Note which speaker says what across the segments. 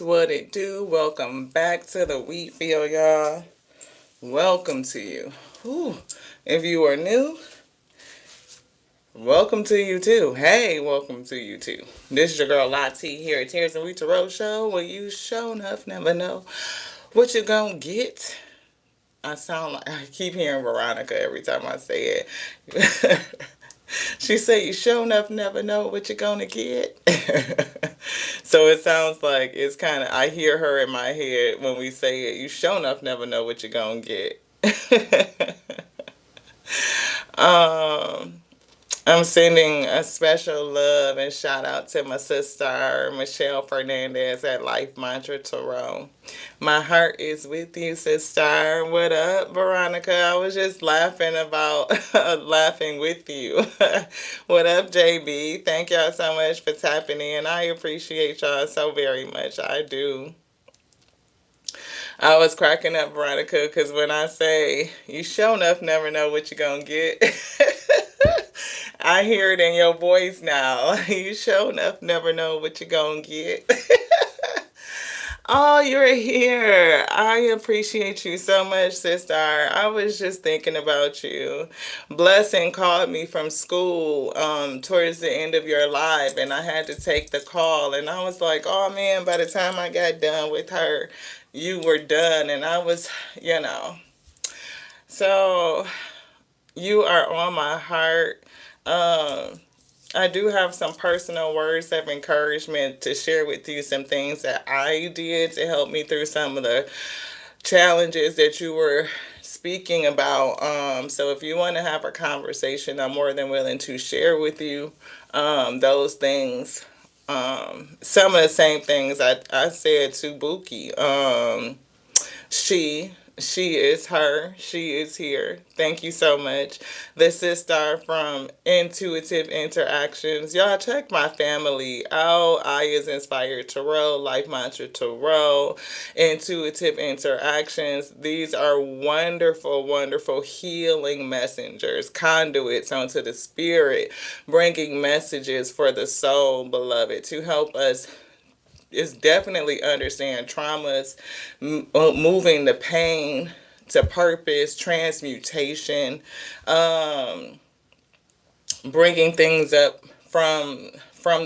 Speaker 1: What it do? Welcome back to the Wheat Field, y'all. Welcome to you. Whew. If you are new, welcome to you too. Hey, welcome to you too. This is your girl Lottie here at Tears and Wheat Road Show, where you show enough never know what you gonna get. I keep hearing Veronica every time I say it. She said, "You sure enough never know what you're gonna get." So it sounds like it's kind of, I hear her in my head when we say it. You sure enough never know what you're gonna get. um, I'm sending a special love and shout out to my sister, Michelle Fernandez at Life Mantra Tarot. My heart is with you, sister. What up, Veronica? I was just laughing about laughing with you. What up, JB? Thank y'all so much for tapping in. I appreciate y'all so very much. I do. I was cracking up, Veronica, because when I say you sure enough never know what you're gonna get, I hear it in your voice now. You sure enough never know what you're gonna get. Oh, you're here. I appreciate you so much, sister. I was just thinking about you. Blessing called me from school towards the end of your life, and I had to take the call. And I was like, oh man, by the time I got done with her, you were done. And I was, you know. So you are on my heart. Um, I do have some personal words of encouragement to share with you, some things that I did to help me through some of the challenges that you were speaking about. So if you want to have a conversation, I'm more than willing to share with you those things. Some of the same things I said to Buki. She she is her. She is here. Thank you so much. This is Star from Intuitive Interactions. Y'all check my family out. I is Inspired Tarot, Life Mantra Tarot, Intuitive Interactions. These are wonderful, wonderful healing messengers, conduits onto the spirit, bringing messages for the soul, beloved, to help us is definitely understand traumas, moving the pain to purpose, transmutation, um, bringing things up from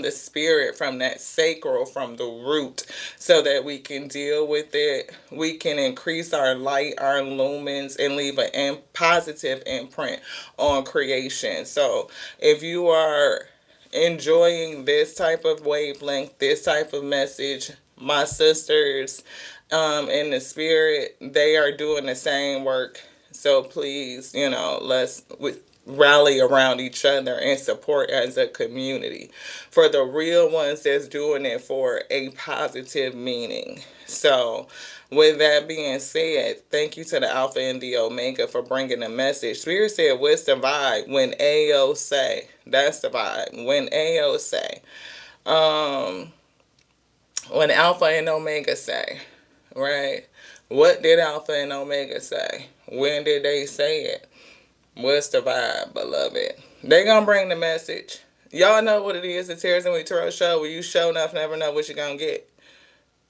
Speaker 1: the spirit, from that sacral, from the root, so that we can deal with it. We can increase our light, our lumens, and leave a positive imprint on creation. So if you are enjoying this type of wavelength, this type of message, my sisters in the spirit, they are doing the same work. So please, let's rally around each other and support as a community for the real ones that's doing it for a positive meaning. So with that being said, thank you to the Alpha and the Omega for bringing the message. Spirit said, what's the vibe? When AO say, that's the vibe. When AO say, um, when Alpha and Omega say, right? What did Alpha and Omega say? When did they say it? What's the vibe, beloved? They gonna bring the message. Y'all know what it is, the Tears and We Tarot show, where you show enough never know what you're gonna get.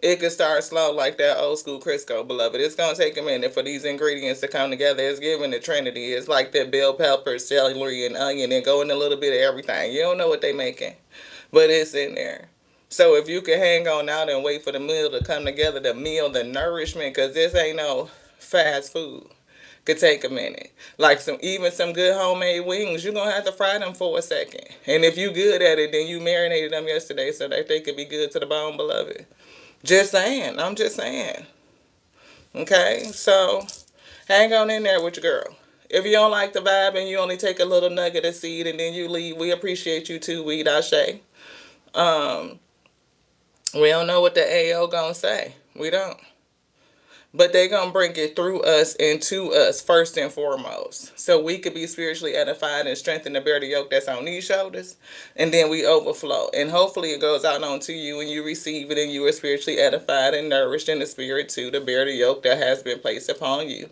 Speaker 1: It could start slow like that old school Crisco, beloved. It's gonna take a minute for these ingredients to come together. It's given the Trinity. It's like that bell pepper, celery, and onion, and go in a little bit of everything. You don't know what they making, but it's in there. So if you can hang on out and wait for the meal to come together, the meal, the nourishment, because this ain't no fast food, could take a minute. Like some good homemade wings, you're gonna have to fry them for a second. And if you good at it, then you marinated them yesterday so that they could be good to the bone, beloved. Just saying. I'm just saying. Okay? So hang on in there with your girl. If you don't like the vibe and you only take a little nugget of seed and then you leave, we appreciate you too, Weed Ashe. Um, we don't know what the AO gonna say. We don't. But they gonna bring it through us and to us first and foremost. So we could be spiritually edified and strengthened to bear the yoke that's on these shoulders. And then we overflow. And hopefully it goes out onto you and you receive it and you are spiritually edified and nourished in the spirit too to bear the yoke that has been placed upon you.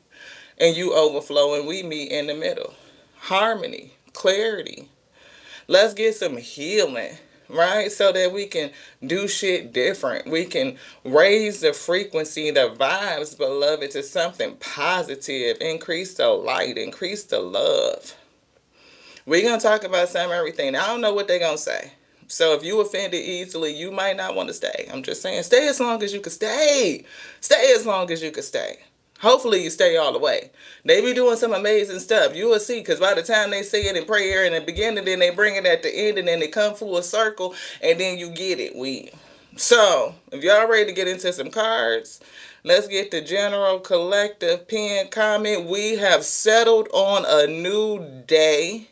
Speaker 1: And you overflow and we meet in the middle. Harmony, clarity. Let's get some healing. right? So that we can do shit different. We can raise the frequency, the vibes, beloved, to something positive. Increase the light, increase the love. We're going to talk about some everything. I don't know what they're going to say. So if you offended easily, you might not want to stay. I'm just saying, stay as long as you can stay. Stay as long as you can stay. Hopefully you stay all the way. They be doing some amazing stuff. You will see, because by the time they say it in prayer in the beginning, then they bring it at the end, and then they come full circle, and then you get it. So, if y'all ready to get into some cards, let's get the general collective pen comment. We have settled on a new day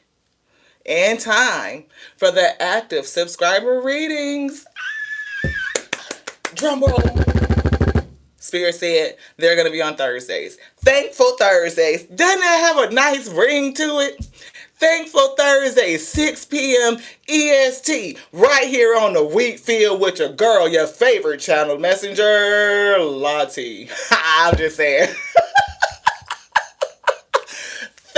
Speaker 1: and time for the active subscriber readings. Drum roll. Spirit said they're going to be on Thursdays. Thankful Thursdays. Doesn't that have a nice ring to it? Thankful Thursdays, 6 p.m. EST, right here on the wheat field with your girl, your favorite channel messenger, Lottie. I'm just saying.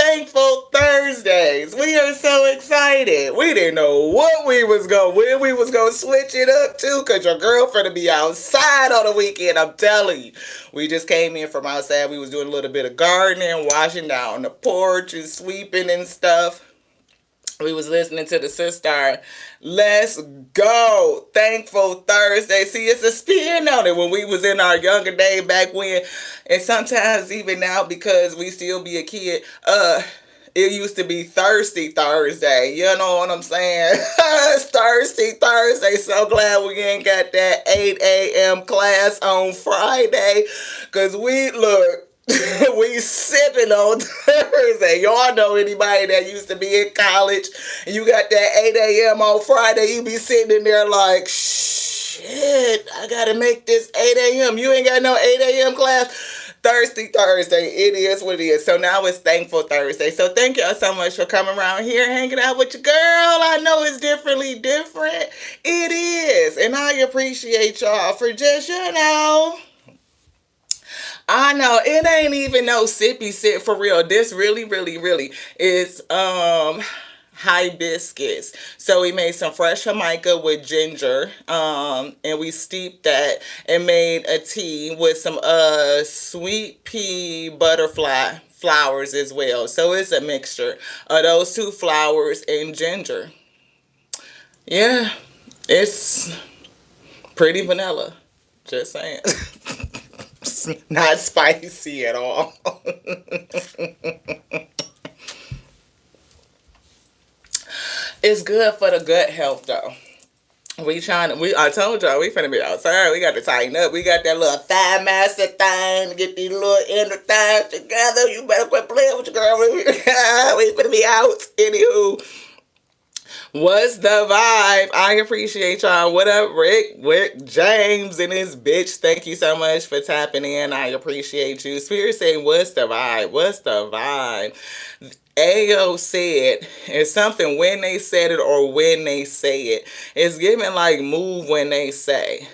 Speaker 1: Thankful Thursdays. We are so excited. We didn't know what we was going, when we was going to switch it up to, because your girlfriend to be outside on the weekend. I'm telling you. We just came in from outside. We was doing a little bit of gardening, washing down the porch and sweeping and stuff. We was listening to the sister. Let's go. Thankful Thursday. See, it's a spin on it when we was in our younger day back when, and sometimes even now because we still be a kid, it used to be Thirsty Thursday. You know what I'm saying? It's Thirsty Thursday. So glad we ain't got that 8 a.m. class on Friday. Because we look. We sipping on Thursday. Y'all know anybody that used to be in college and you got that 8 a.m. on Friday, you be sitting in there like, shit, I gotta make this 8 a.m. You ain't got no 8 a.m. class. Thirsty Thursday. It is what it is. So now it's Thankful Thursday. So thank y'all so much for coming around here, hanging out with your girl. I know it's differently different. It is. And I appreciate y'all for just, I know it ain't even no sippy sip for real. This really, really, really is hibiscus. So we made some fresh Jamaica with ginger, and we steeped that and made a tea with some sweet pea butterfly flowers as well. So it's a mixture of those two flowers and ginger. Yeah, it's pretty vanilla. Just saying. Not spicy at all. It's good for the gut health though. I told y'all we finna be outside. We got to tighten up. We got that little thigh master thing to get these little inner thighs together. You better quit playing with your girl. We finna be out. Anywho. What's the vibe? I appreciate y'all. What up, Rick James and his bitch? Thank you so much for tapping in. I appreciate you. Spirit saying, what's the vibe? What's the vibe? Ayo said it's something when they said it or when they say it. It's giving like move when they say.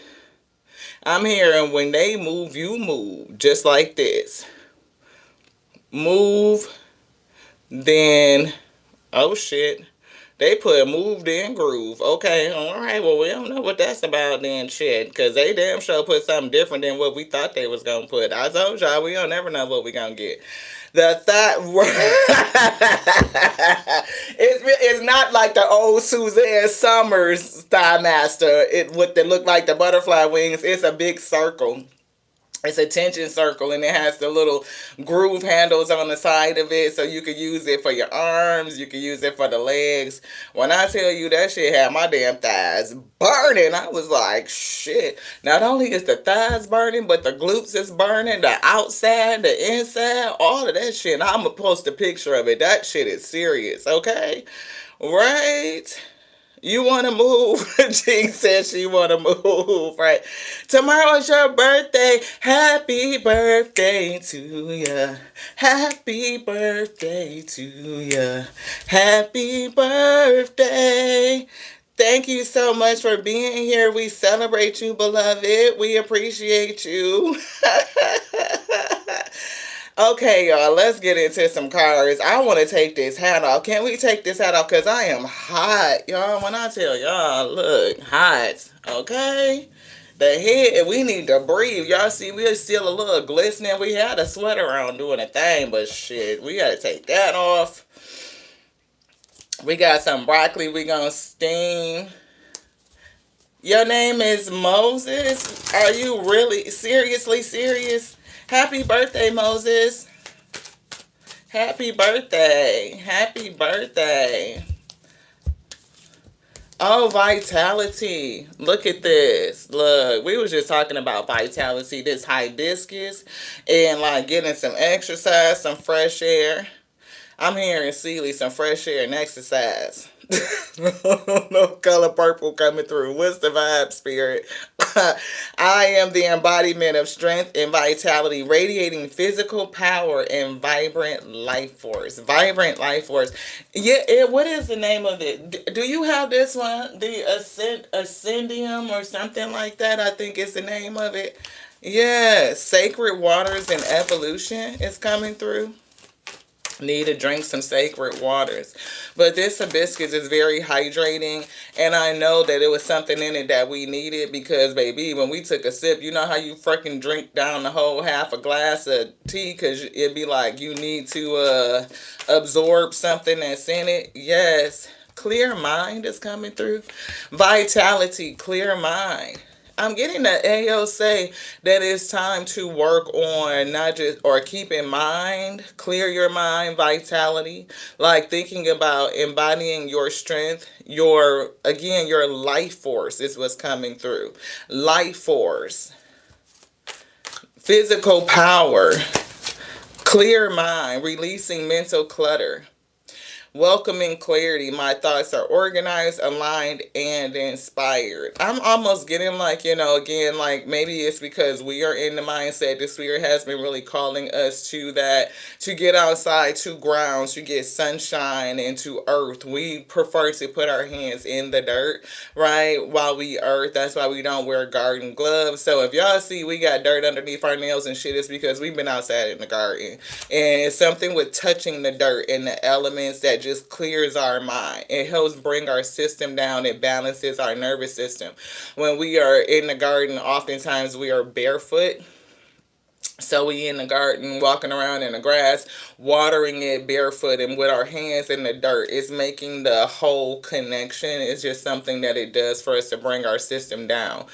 Speaker 1: I'm hearing when they move, you move. Just like this. Move, then, oh shit. They put moved in groove. Okay, all right. Well, we don't know what that's about then, shit. Because they damn sure put something different than what we thought they was going to put. I told y'all, we don't never know what we going to get. The thought... it's not like the old Suzanne Summers Thigh Master. What they look like the butterfly wings. It's a big circle. It's a tension circle, and it has the little groove handles on the side of it, so you can use it for your arms, you can use it for the legs. When I tell you that shit had my damn thighs burning, I was like, shit. Not only is the thighs burning, but the glutes is burning, the outside, the inside, all of that shit. I'm going to post a picture of it. That shit is serious, okay? Right? You want to move. Jean says she want to move, right? Tomorrow's your birthday. Happy birthday to ya. Happy birthday to ya. Happy birthday. Thank you so much for being here. We celebrate you, beloved. We appreciate you. Okay, y'all, let's get into some cards. I want to take this hat off. Can we take this hat off? Because I am hot, y'all. When I tell y'all, look, hot. Okay? The head, we need to breathe. Y'all see, we're still a little glistening. We had a sweater on doing a thing, but shit, we got to take that off. We got some broccoli we going to steam. Your name is Moses? Are you really, seriously serious? Happy birthday, Moses. Happy birthday. Happy birthday. Oh, vitality. Look at this. Look, we was just talking about vitality, this hibiscus, and like getting some exercise, some fresh air. I'm hearing Sealy, some fresh air and exercise. No color purple coming through. What's the vibe, spirit? I am the embodiment of strength and vitality, radiating physical power and vibrant life force. Vibrant life force. Yeah, what is the name of it? Do you have this one? The Ascendium or something like that, I think is the name of it. Yes, Sacred Waters and Evolution is coming through. Need to drink some sacred waters. But this hibiscus is very hydrating, and I know that it was something in it that we needed because, baby, when we took a sip, you know how you freaking drink down the whole half a glass of tea because it'd be like you need to absorb something that's in it. Yes. Clear mind is coming through. Vitality, clear mind. I'm getting the AO say that it's time to work on not just, or keep in mind, clear your mind, vitality, like thinking about embodying your strength, again, your life force is what's coming through. Life force, physical power, clear mind, releasing mental clutter. Welcoming clarity. My thoughts are organized, aligned, and inspired. I'm almost getting like, again, like maybe it's because we are in the mindset. The spirit has been really calling us to that, to get outside, to ground, to get sunshine into earth. We prefer to put our hands in the dirt, right? While we earth. That's why we don't wear garden gloves. So if y'all see we got dirt underneath our nails and shit, it's because we've been outside in the garden. And it's something with touching the dirt and the elements that just clears our mind. It helps bring our system down. It balances our nervous system. When we are in the garden, oftentimes we are barefoot. So we in the garden, walking around in the grass, watering it barefoot and with our hands in the dirt. It's making the whole connection. It's just something that it does for us to bring our system down.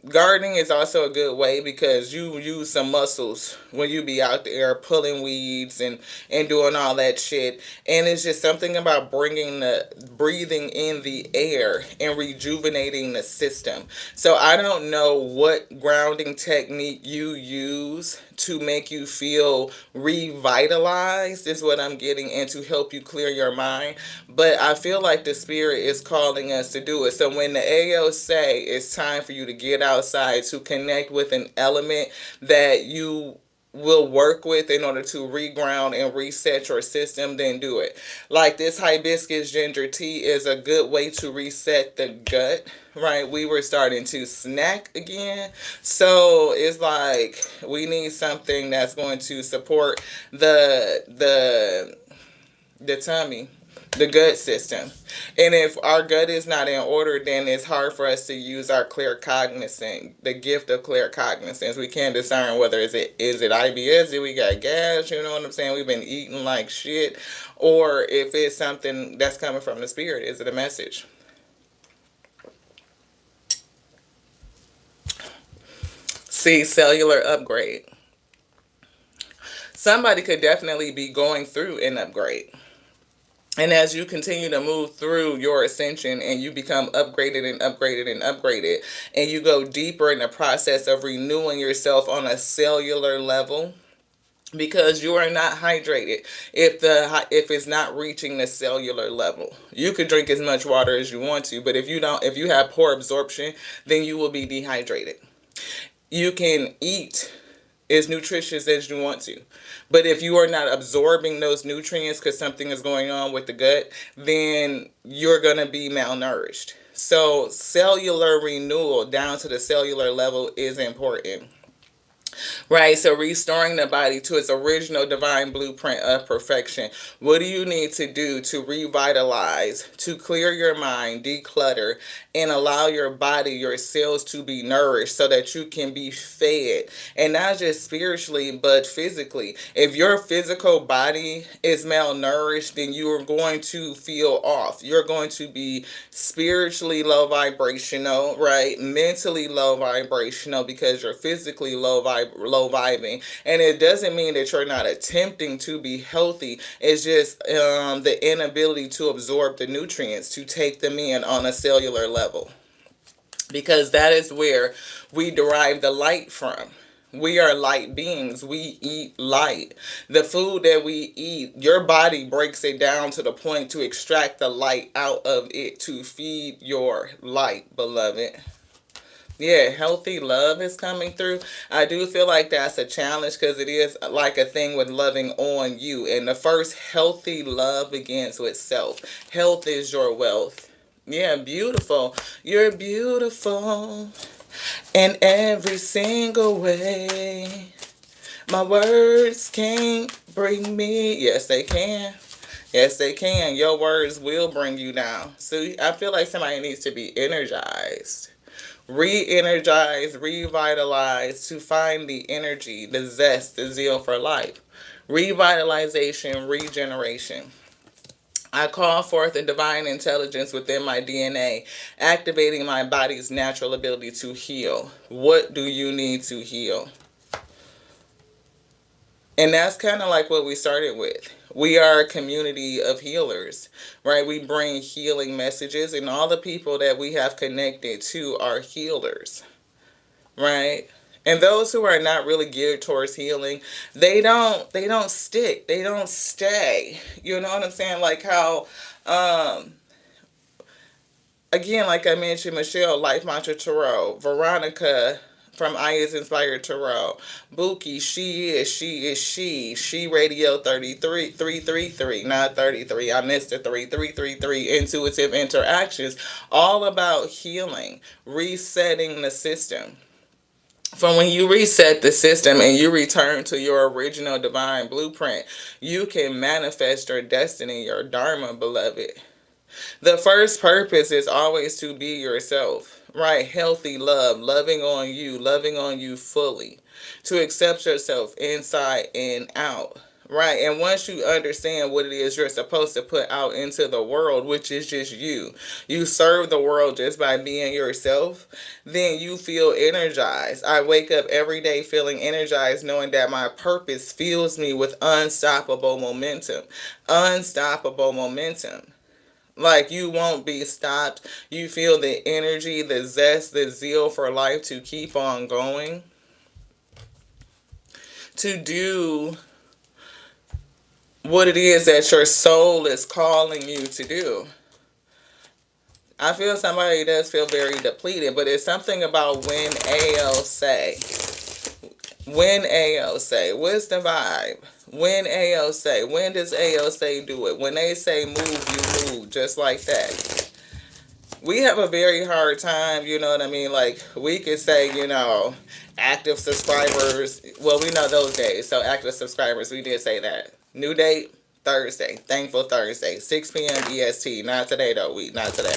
Speaker 1: Gardening is also a good way because you use some muscles when you be out there pulling weeds and doing all that shit. And it's just something about breathing in the air and rejuvenating the system. So I don't know what grounding technique you use to make you feel revitalized is what I'm getting, and to help you clear your mind. But I feel like the spirit is calling us to do it. So when the AO say it's time for you to get outside, to connect with an element that you will work with in order to reground and reset your system, then do it. Like this hibiscus ginger tea is a good way to reset the gut, right? We were starting to snack again. So it's like we need something that's going to support the tummy, the gut system. And if our gut is not in order, then it's hard for us to use our clear cognizance, the gift of clear cognizance. We can't discern whether is it IBS, do we got gas, you know what I'm saying? We've been eating like shit. Or if it's something that's coming from the spirit, is it a message? See, cellular upgrade. Somebody could definitely be going through an upgrade. And as you continue to move through your ascension and you become upgraded and upgraded and upgraded, and you go deeper in the process of renewing yourself on a cellular level, because you are not hydrated if it's not reaching the cellular level. You could drink as much water as you want to, but if you have poor absorption, then you will be dehydrated. You can eat as nutritious as you want to. But if you are not absorbing those nutrients because something is going on with the gut, then you're going to be malnourished. So cellular renewal down to the cellular level is important. Right, so restoring the body to its original divine blueprint of perfection. What do you need to do to revitalize, to clear your mind, declutter, and allow your body, your cells to be nourished so that you can be fed? And not just spiritually, but physically. If your physical body is malnourished, then you are going to feel off. You're going to be spiritually low vibrational, right? Mentally low vibrational because you're physically low vibing. And it doesn't mean that you're not attempting to be healthy. It's just the inability to absorb the nutrients, to take them in on a cellular level, because that is where we derive the light from. We are light beings. We eat light. The food that we eat, your body breaks it down to the point to extract the light out of it to feed your light, beloved. Yeah, healthy love is coming through. I do feel like that's a challenge because it is like a thing with loving on you. And the first healthy love begins with self. Health is your wealth. Yeah, beautiful. You're beautiful in every single way. My words can't bring me. Yes, they can. Yes, they can. Your words will bring you down. So I feel like somebody needs to be energized, re-energize, revitalize, to find the energy, the zest, the zeal for life. Revitalization, regeneration. I call forth the divine intelligence within my DNA, activating my body's natural ability to heal. What do you need to heal? And that's kind of like what we started with. We are a community of healers, right? We bring healing messages, and all the people that we have connected to are healers, right? And those who are not really geared towards healing, they don't stick. They don't stay. You know what I'm saying? Like how again, like I mentioned, Michelle, Life Mantra Tarot, Veronica from I Is Inspired Tarot, Buki, She Radio 33, 333, not 33, I missed the 3333, Intuitive Interactions, all about healing, resetting the system. From when you reset the system and you return to your original divine blueprint, you can manifest your destiny, your dharma, beloved. The first purpose is always to be yourself, right? Healthy love, loving on you fully, to accept yourself inside and out, right? And once you understand what it is you're supposed to put out into the world, which is just you serve the world just by being yourself, then you feel energized. I wake up every day feeling energized, knowing that my purpose fills me with unstoppable momentum. Unstoppable momentum. Like you won't be stopped. You feel the energy, the zest, the zeal for life to keep on going, to do what it is that your soul is calling you to do. I feel somebody does feel very depleted, but it's something about when AL say. When AL say, what's the vibe? When AL say, when does AL say do it? When they say move, you move, just like that. We have a very hard time, you know what I mean? Like, we could say, active subscribers. Well, we know those days. So, active subscribers, we did say that. New date, Thursday. Thankful Thursday. 6 p.m. EST. Not today, though. Not today.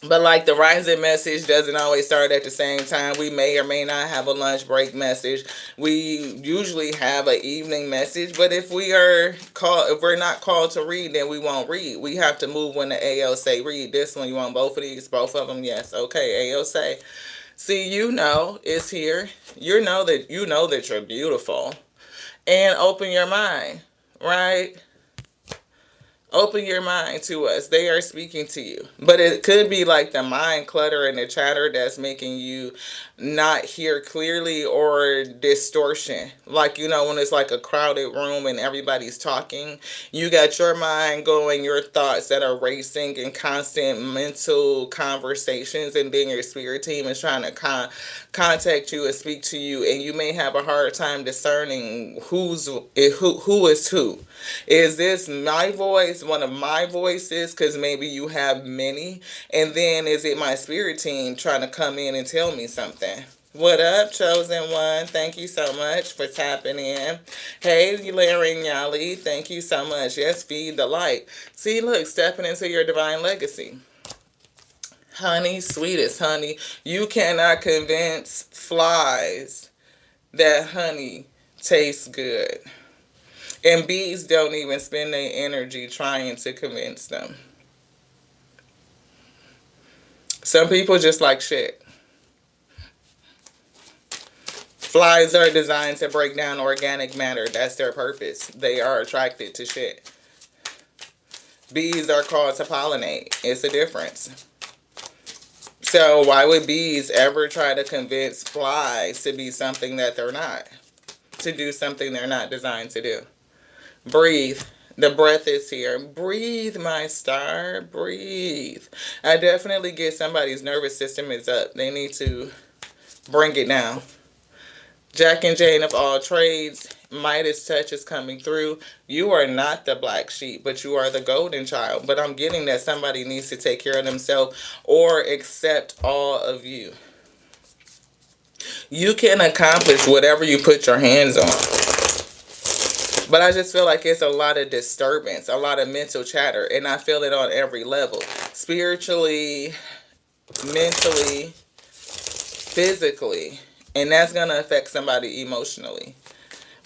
Speaker 1: But like the rising message doesn't always start at the same time. We may or may not have a lunch break message. We usually have an evening message. But if we're not called to read, then we won't read. We have to move when the AL say read this one. You want both of these? Both of them? Yes. Okay. AL say. See, it's here. You know that you're beautiful. And open your mind, right? Open your mind to us. They are speaking to you. But it could be like the mind clutter and the chatter that's making you not hear clearly, or distortion. Like, when it's like a crowded room and everybody's talking, you got your mind going, your thoughts that are racing in constant mental conversations, and then your spirit team is trying to contact you and speak to you, and you may have a hard time discerning who is who. Is this my voice? it's one of my voices because maybe you have many, and then is it my spirit team trying to come in and tell me something? What up, chosen one? Thank you so much for tapping in. Hey, Larry and Yali, thank you so much. Yes, feed the light. See, look, stepping into your divine legacy. Honey, sweetest honey, you cannot convince flies that honey tastes good. And bees don't even spend their energy trying to convince them. Some people just like shit. Flies are designed to break down organic matter. That's their purpose. They are attracted to shit. Bees are called to pollinate. It's a difference. So why would bees ever try to convince flies to be something that they're not? To do something they're not designed to do? Breathe. The breath is here. Breathe, my star. Breathe. I definitely get somebody's nervous system is up. They need to bring it down. Jack and Jane of all trades. Midas touch is coming through. You are not the black sheep, but you are the golden child. But I'm getting that somebody needs to take care of themselves or accept all of you. You can accomplish whatever you put your hands on. But I just feel like it's a lot of disturbance, a lot of mental chatter, and I feel it on every level. Spiritually, mentally, physically, and that's going to affect somebody emotionally.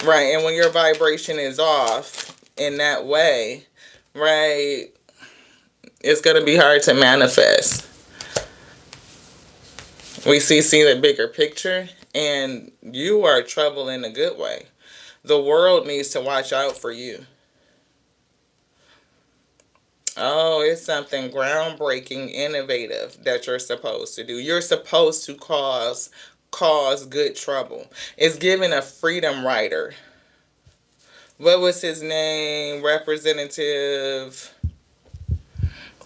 Speaker 1: Right, and when your vibration is off in that way, right, it's going to be hard to manifest. We see the bigger picture, and you are trouble in a good way. The world needs to watch out for you. Oh, it's something groundbreaking, innovative that you're supposed to do. You're supposed to cause good trouble. It's giving a freedom rider. What was his name? Representative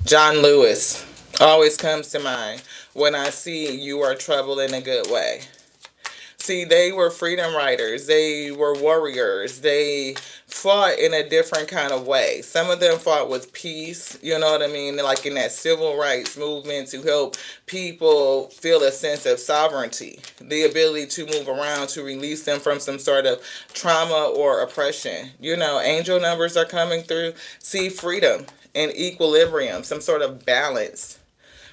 Speaker 1: John Lewis always comes to mind when I see you are trouble in a good way. See, they were freedom riders. They were warriors. They fought in a different kind of way. Some of them fought with peace, you know what I mean? Like in that civil rights movement to help people feel a sense of sovereignty, the ability to move around, to release them from some sort of trauma or oppression. You know, angel numbers are coming through. See, freedom and equilibrium, some sort of balance,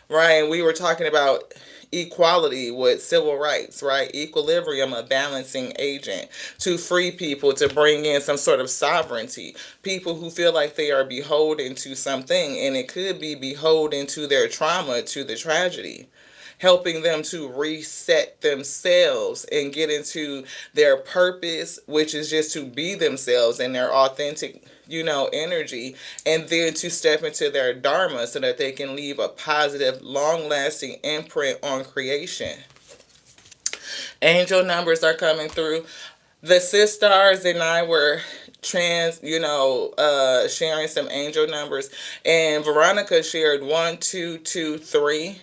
Speaker 1: right? And we were talking about equality with civil rights, right? Equilibrium, a balancing agent to free people, to bring in some sort of sovereignty. People who feel like they are beholden to something, and it could be beholden to their trauma, to the tragedy. Helping them to reset themselves and get into their purpose, which is just to be themselves in their authentic, energy, and then to step into their dharma so that they can leave a positive, long-lasting imprint on creation. Angel numbers are coming through. The sisters and I were sharing some angel numbers, and Veronica shared 1223.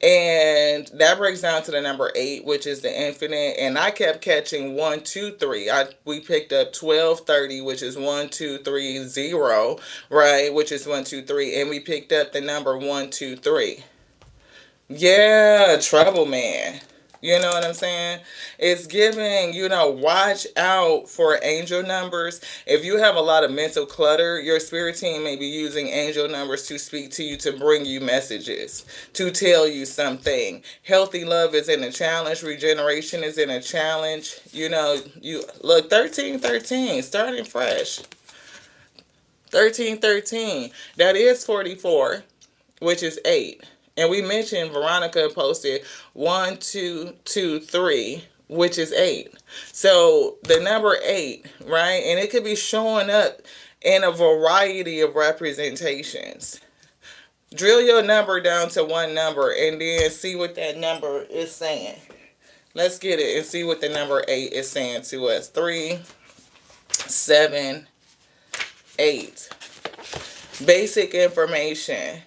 Speaker 1: And that breaks down to the number 8, which is the infinite. And I kept catching 123. We picked up 1230, which is 1230, right? Which is 123. And we picked up the number 123. Yeah, trouble man. You know what I'm saying? It's giving, watch out for angel numbers. If you have a lot of mental clutter, your spirit team may be using angel numbers to speak to you, to bring you messages, to tell you something. Healthy love is in a challenge. Regeneration is in a challenge. You look, 1313, starting fresh. 1313, that is 44, which is 8. And we mentioned Veronica posted 1223, which is 8. So the number 8, right? And it could be showing up in a variety of representations. Drill your number down to one number and then see what that number is saying. Let's get it and see what the number 8 is saying to us. 3, 7, 8. Basic information.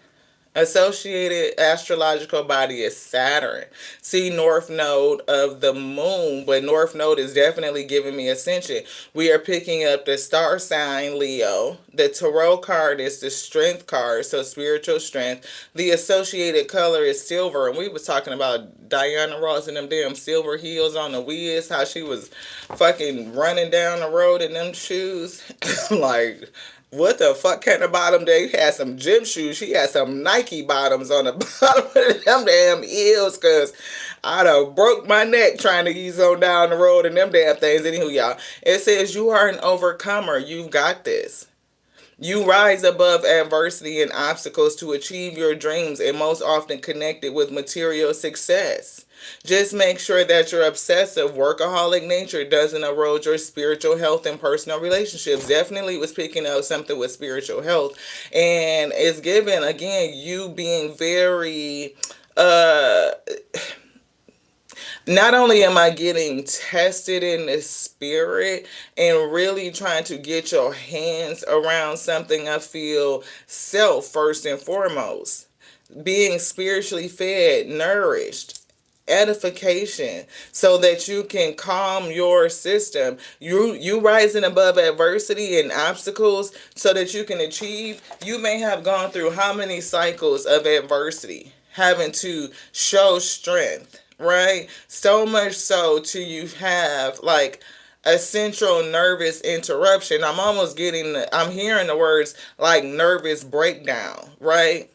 Speaker 1: Associated astrological body is Saturn. See North Node of the moon, but North Node is definitely giving me ascension. We are picking up the star sign Leo. The tarot card is the strength card, so spiritual strength. The associated color is silver, and we was talking about Diana Ross and them damn silver heels on the Wiz, how she was fucking running down the road in them shoes. Like, what the fuck kind of bottom? They had some gym shoes. She had some Nike bottoms on the bottom of them damn heels, cause I'd have broke my neck trying to ease on down the road in them damn things. Anywho, y'all, it says you are an overcomer. You've got this. You rise above adversity and obstacles to achieve your dreams, and most often connected with material success. Just make sure that your obsessive workaholic nature doesn't erode your spiritual health and personal relationships. Definitely was picking up something with spiritual health. And it's given, again, you being very not only am I getting tested in the spirit and really trying to get your hands around something, I feel self first and foremost. Being spiritually fed, nourished, edification, so that you can calm your system. You rising above adversity and obstacles so that you can achieve. You may have gone through how many cycles of adversity, having to show strength, right? So much so to you have like a central nervous interruption. I'm hearing the words like nervous breakdown, right?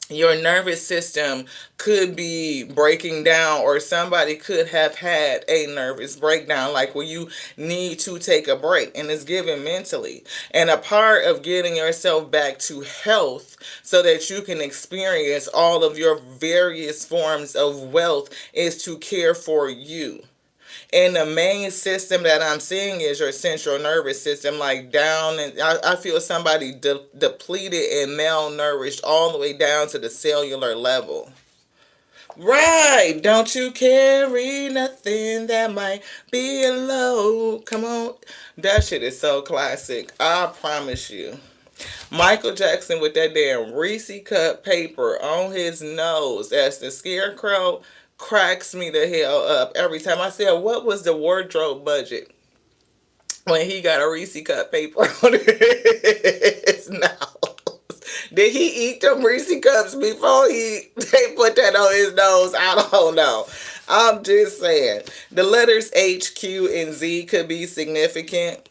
Speaker 1: Your nervous system could be breaking down, or somebody could have had a nervous breakdown, like where you need to take a break, and it's given mentally. And a part of getting yourself back to health so that you can experience all of your various forms of wealth is to care for you. And the main system that I'm seeing is your central nervous system, like down, and I feel somebody depleted and malnourished all the way down to the cellular level. Right, don't you carry nothing that might be low. Come on, that shit is so classic. I promise you. Michael Jackson with that damn Reese cut paper on his nose as the scarecrow cracks me the hell up every time. I said, what was the wardrobe budget when he got a Reese cut paper on his nose? Did he eat them Reese cups before they put that on his nose? I don't know. I'm just saying. The letters H, Q, and Z could be significant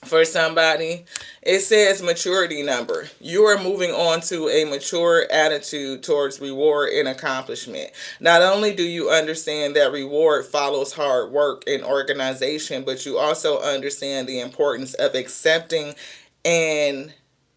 Speaker 1: for somebody. It says maturity number. You are moving on to a mature attitude towards reward and accomplishment. Not only do you understand that reward follows hard work and organization, but you also understand the importance of accepting and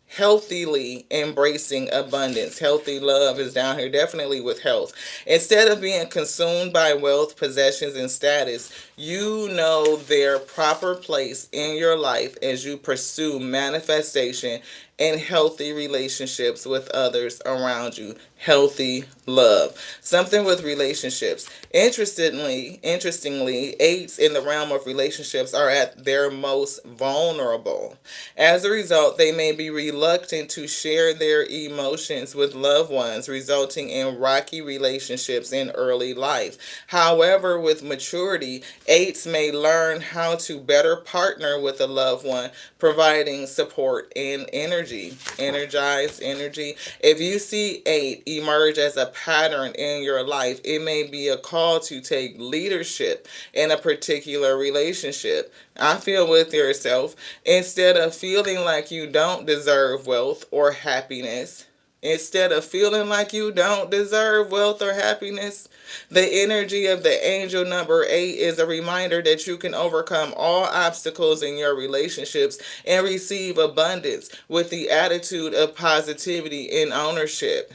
Speaker 1: healthily embracing abundance. Healthy love is down here, definitely with health. Instead of being consumed by wealth, possessions, and status, you know their proper place in your life as you pursue manifestation and healthy relationships with others around you. Healthy love. Something with relationships. Interestingly, eights in the realm of relationships are at their most vulnerable. As a result, they may be reluctant to share their emotions with loved ones, resulting in rocky relationships in early life. However, with maturity, eights may learn how to better partner with a loved one, providing support and energy. Energized energy. If you see eight emerge as a pattern in your life, it may be a call to take leadership in a particular relationship. I feel with yourself. Instead of feeling like you don't deserve wealth or happiness, instead of feeling like you don't deserve wealth or happiness, the energy of the angel number 8 is a reminder that you can overcome all obstacles in your relationships and receive abundance with the attitude of positivity and ownership.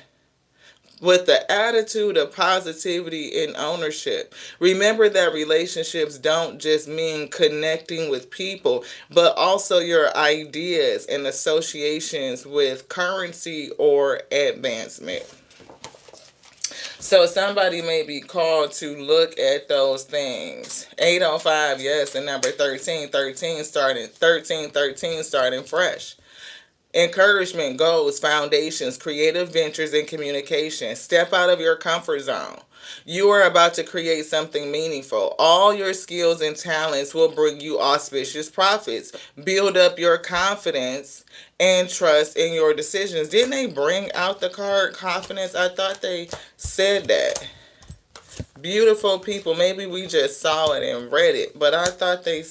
Speaker 1: With the attitude of positivity and ownership. Remember that relationships don't just mean connecting with people, but also your ideas and associations with currency or advancement. So somebody may be called to look at those things. 805, yes, and number 13, 13 starting fresh. Encouragement, goals, foundations, creative ventures, and communication. Step out of your comfort zone. You are about to create something meaningful. All your skills and talents will bring you auspicious profits. Build up your confidence and trust in your decisions. Didn't they bring out the card confidence? I thought they said that. Beautiful people. Maybe we just saw it and read it, but I thought they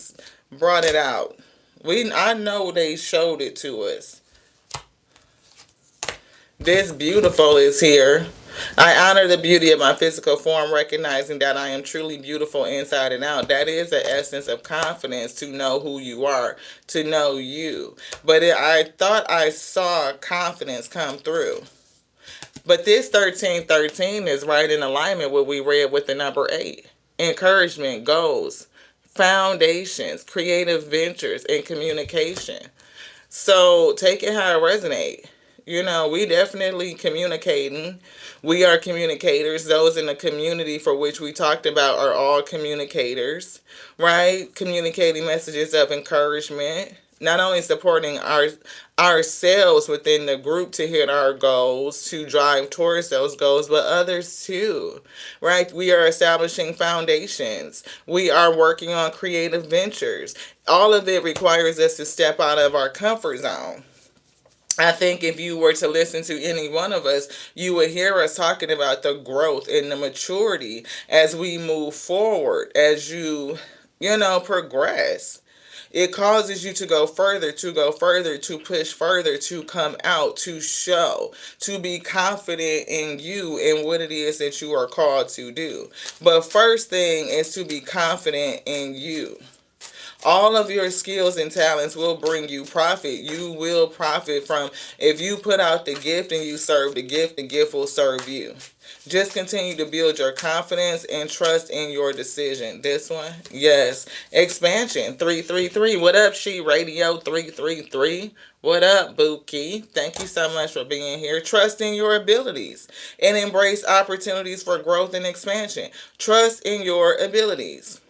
Speaker 1: brought it out. I know they showed it to us. This beautiful is here. I honor the beauty of my physical form, recognizing that I am truly beautiful inside and out. That is the essence of confidence, to know who you are, to know you. But I thought I saw confidence come through. But this 1313 is right in alignment with what we read with the number 8. Encouragement, goals, foundations, creative ventures, and communication. So take it how it resonates. We definitely communicating. We are communicators. Those in the community for which we talked about are all communicators, right? Communicating messages of encouragement, not only supporting ourselves within the group to hit our goals, to drive towards those goals, but others too, right? We are establishing foundations. We are working on creative ventures. All of it requires us to step out of our comfort zone. I think if you were to listen to any one of us, you would hear us talking about the growth and the maturity as we move forward, as progress. It causes you to go further, to push further, to come out, to show, to be confident in you and what it is that you are called to do. But first thing is to be confident in you. All of your skills and talents will bring you profit. You will profit from, if you put out the gift and you serve the gift will serve you. Just continue to build your confidence and trust in your decision. This one, yes. Expansion, 333. What up, She Radio 333? What up, Buki? Thank you so much for being here. Trust in your abilities and embrace opportunities for growth and expansion. Trust in your abilities.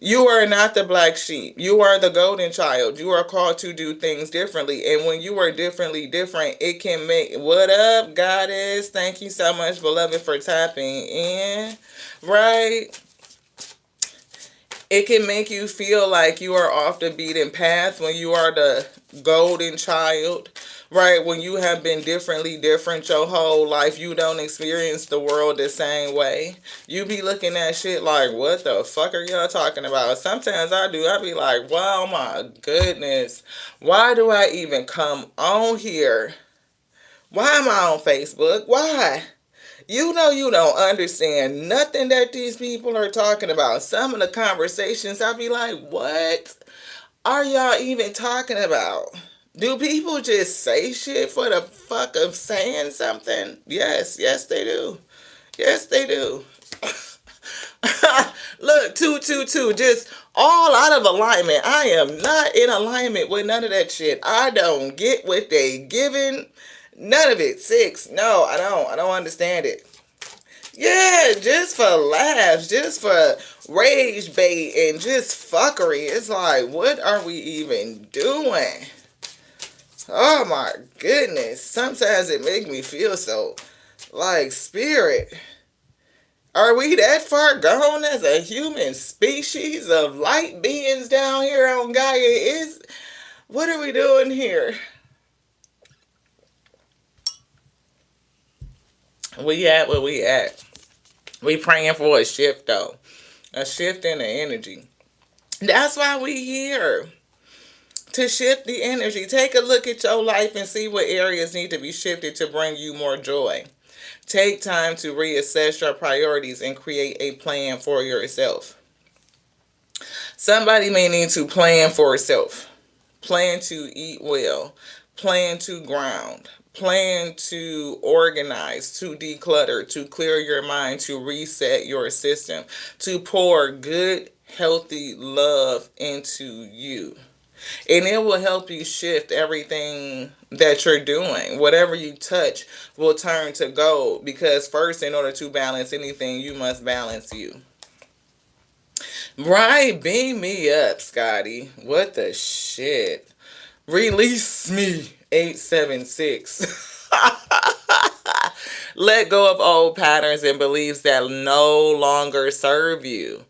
Speaker 1: You are not the black sheep. You are the golden child. You are called to do things differently. And when you are differently different, it can make... What up, goddess? Thank you so much, beloved, for tapping in. Right? It can make you feel like you are off the beaten path when you are the golden child. Right, when you have been differently different your whole life, you don't experience the world the same way. You be looking at shit like, what the fuck are y'all talking about? Sometimes I do. I be like, wow, my goodness. Why do I even come on here? Why am I on Facebook? Why? You don't understand nothing that these people are talking about. Some of the conversations, I be like, what are y'all even talking about? Do people just say shit for the fuck of saying something? Yes, they do. Yes, they do. Look, 222, just all out of alignment. I am not in alignment with none of that shit. I don't get what they giving. None of it. 6. No, I don't. I don't understand it. Yeah, just for laughs, just for rage bait and just fuckery. It's like, what are we even doing? Oh my goodness. Sometimes it makes me feel so like, spirit. Are we that far gone as a human species of light beings down here on Gaia? What are we doing here? We at where we at. We praying for a shift though. A shift in the energy. That's why we here. To shift the energy. Take a look at your life and see what areas need to be shifted to bring you more joy. Take time to reassess your priorities and create a plan for yourself. Somebody may need to plan for itself. Plan to eat well. Plan to ground. Plan to organize, to declutter, to clear your mind, to reset your system, to pour good, healthy love into you. And it will help you shift everything that you're doing. Whatever you touch will turn to gold. Because first, in order to balance anything, you must balance you. Right? Beam me up, Scotty. What the shit? Release me, 876. Let go of old patterns and beliefs that no longer serve you.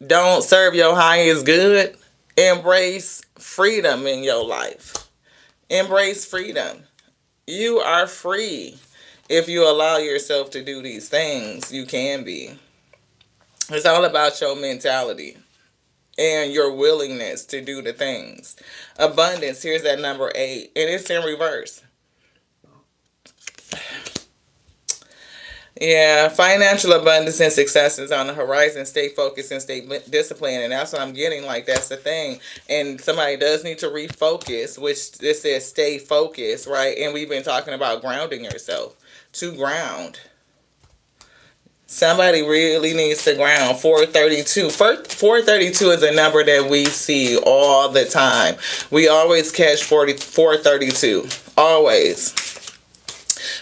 Speaker 1: Don't serve your highest good. Embrace freedom in your life. Embrace freedom. You are free. If you allow yourself to do these things, you can be. It's all about your mentality and your willingness to do the things. Abundance, here's that number 8, and it's in reverse. Yeah, financial abundance and success is on the horizon. Stay focused and stay disciplined, and that's what I'm getting. Like, that's the thing. And somebody does need to refocus, which this says stay focused, right? And we've been talking about grounding yourself. To ground, somebody really needs to ground. 432. 432 is a number that we see all the time. We always catch 432. Always.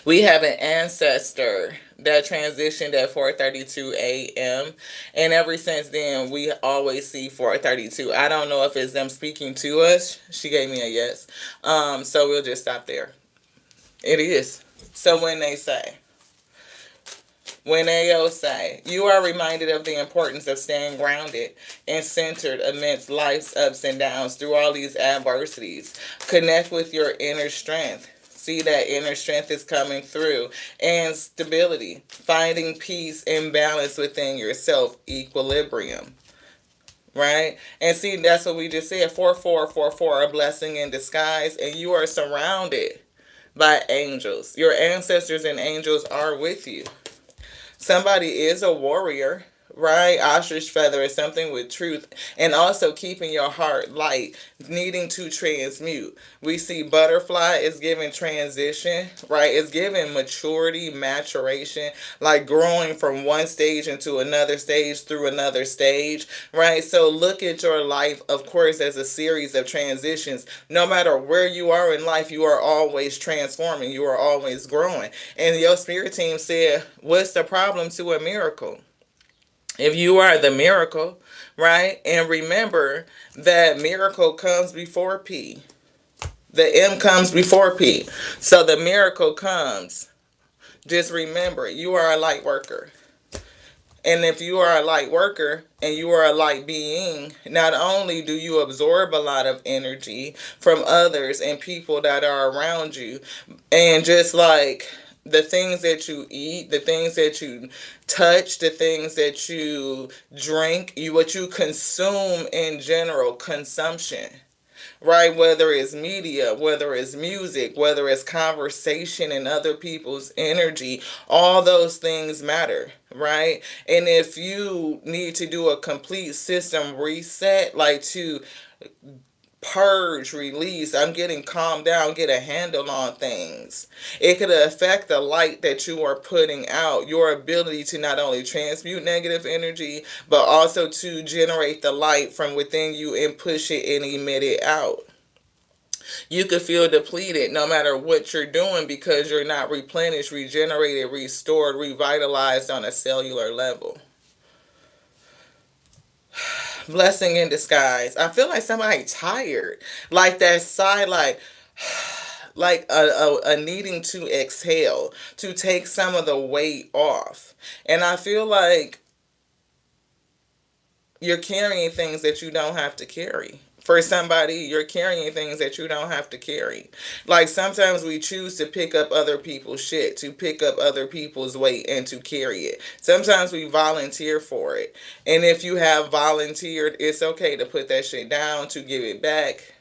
Speaker 1: We have an ancestor that transitioned at 4:32 a.m. and ever since then we always see 4:32. I don't know if it's them speaking to us. She gave me a yes. So we'll just stop there. It is. So when they say, you are reminded of the importance of staying grounded and centered amidst life's ups and downs through all these adversities. Connect with your inner strength. See that inner strength is coming through. And stability. Finding peace and balance within yourself. Equilibrium. Right? And see, that's what we just said. 4444, a blessing in disguise. And you are surrounded by angels. Your ancestors and angels are with you. Somebody is a warrior, right? Ostrich feather is something with truth, and also keeping your heart light, needing to transmute. We see butterfly is giving transition, right? It's giving maturity, maturation, like growing from one stage into another stage through another stage, right? So look at your life, of course, as a series of transitions. No matter where you are in life, you are always transforming, you are always growing. And your spirit team said, what's the problem to a miracle? If you are the miracle, right? And remember that miracle comes before P. The M comes before P. So the miracle comes. Just remember, you are a light worker. And if you are a light worker and you are a light being, not only do you absorb a lot of energy from others and people that are around you, and just like the things that you eat, the things that you touch, the things that you drink, what you consume in general, consumption, right? Whether it's media, whether it's music, whether it's conversation and other people's energy, all those things matter, right? And if you need to do a complete system reset, like to purge, release, I'm getting calmed down, get a handle on things. It could affect the light that you are putting out, your ability to not only transmute negative energy, but also to generate the light from within you and push it and emit it out. You could feel depleted no matter what you're doing because you're not replenished, regenerated, restored, revitalized on a cellular level. Blessing in disguise. I feel like somebody tired. Like that sigh, like a needing to exhale, to take some of the weight off. And I feel like you're carrying things that you don't have to carry. For somebody, you're carrying things that you don't have to carry. Like sometimes we choose to pick up other people's shit, to pick up other people's weight and to carry it. Sometimes we volunteer for it. And if you have volunteered, it's okay to put that shit down, to give it back.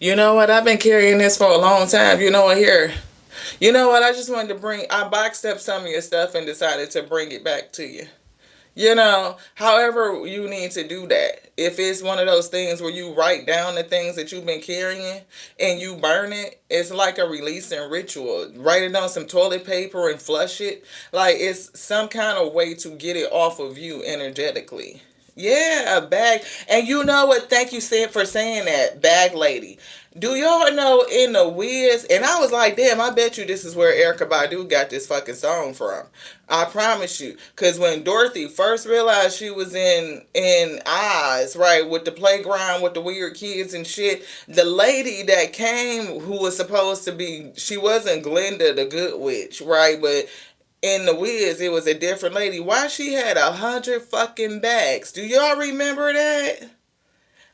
Speaker 1: You know what? I've been carrying this for a long time. You know what? Here. You know what? I just wanted to I boxed up some of your stuff and decided to bring it back to you. However you need to do that. If it's one of those things where you write down the things that you've been carrying and you burn it, it's like a releasing ritual. Write it on some toilet paper and flush it. Like it's some kind of way to get it off of you energetically. Yeah, a bag. And you know what? Thank you for saying that, bag lady. Do y'all know in the Wiz? And I was like, damn, I bet you this is where Erica Badu got this fucking song from. I promise you. Cause when Dorothy first realized she was in Oz, right, with the playground with the weird kids and shit, the lady that came who was supposed to be, she wasn't Glinda the Good Witch, right? But in the Wiz, it was a different lady. Why she had 100 fucking bags? Do y'all remember that?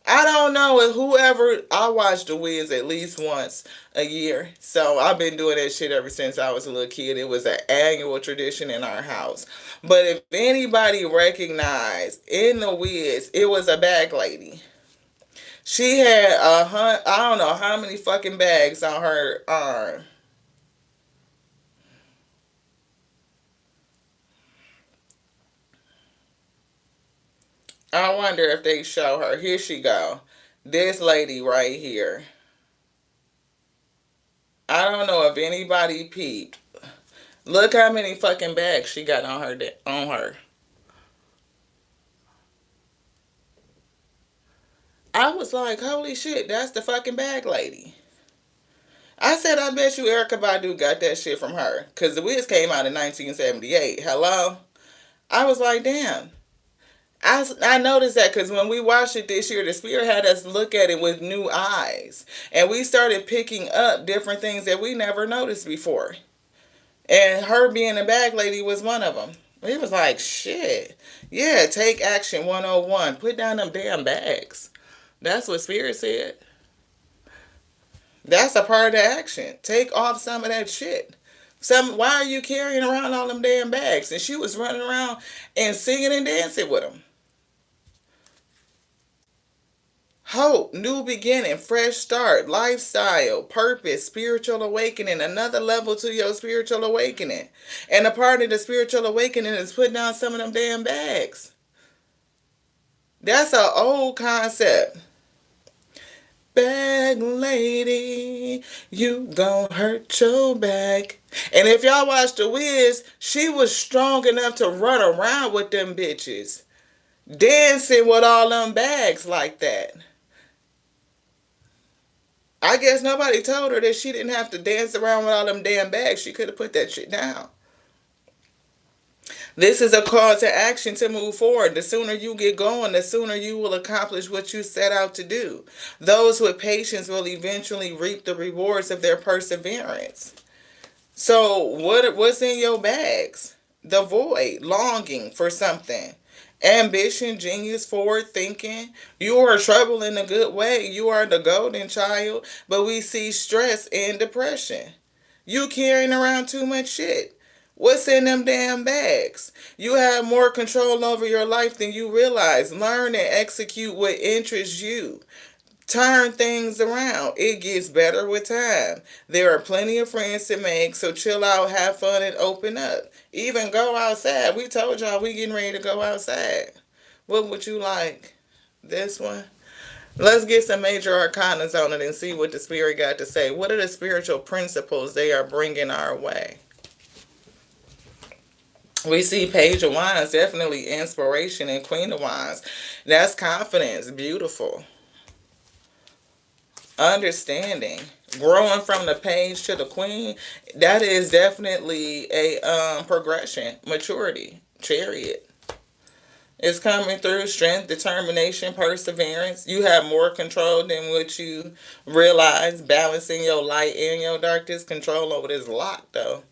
Speaker 1: I don't know if whoever I watch The Wiz at least once a year. So I've been doing that shit ever since I was a little kid. It was an annual tradition in our house. But if anybody recognized in The Wiz, it was a bag lady. She had I don't know how many fucking bags on her arm. I wonder if they show her. Here she go. This lady right here. I don't know if anybody peeped. Look how many fucking bags she got on her. I was like, holy shit, that's the fucking bag lady. I said, I bet you Erica Badu got that shit from her. Because The Wiz came out in 1978. Hello? I was like, damn. I noticed that because when we watched it this year, the Spirit had us look at it with new eyes. And we started picking up different things that we never noticed before. And her being a bag lady was one of them. He was like, shit. Yeah, take action 101. Put down them damn bags. That's what Spirit said. That's a part of the action. Take off some of that shit. Why are you carrying around all them damn bags? And she was running around and singing and dancing with them. Hope, new beginning, fresh start, lifestyle, purpose, spiritual awakening, another level to your spiritual awakening. And a part of the spiritual awakening is putting down some of them damn bags. That's an old concept. Bag lady, you gon' hurt your back. And if y'all watch The Wiz, she was strong enough to run around with them bitches, dancing with all them bags like that. I guess nobody told her that she didn't have to dance around with all them damn bags. She could have put that shit down. This is a call to action to move forward. The sooner you get going, the sooner you will accomplish what you set out to do. Those with patience will eventually reap the rewards of their perseverance. So, what's in your bags? The void, longing for something. Ambition, genius, forward thinking. You are trouble in a good way. You are the golden child, but we see stress and depression. You carrying around too much shit. What's in them damn bags? You have more control over your life than you realize. Learn and execute what interests you. Turn things around. It gets better with time. There are plenty of friends to make, so chill out, have fun, and open up. Even go outside. We told y'all we getting ready to go outside. What would you like? This one? Let's get some major arcanas on it and see what the spirit got to say. What are the spiritual principles they are bringing our way? We see Page of Wands, definitely inspiration, and Queen of Wands. That's confidence, beautiful. Understanding, growing from the page to the queen, that is definitely a progression, maturity. Chariot is coming through, strength, determination, perseverance. You have more control than what you realize, balancing your light and your darkness. Control over this lock though,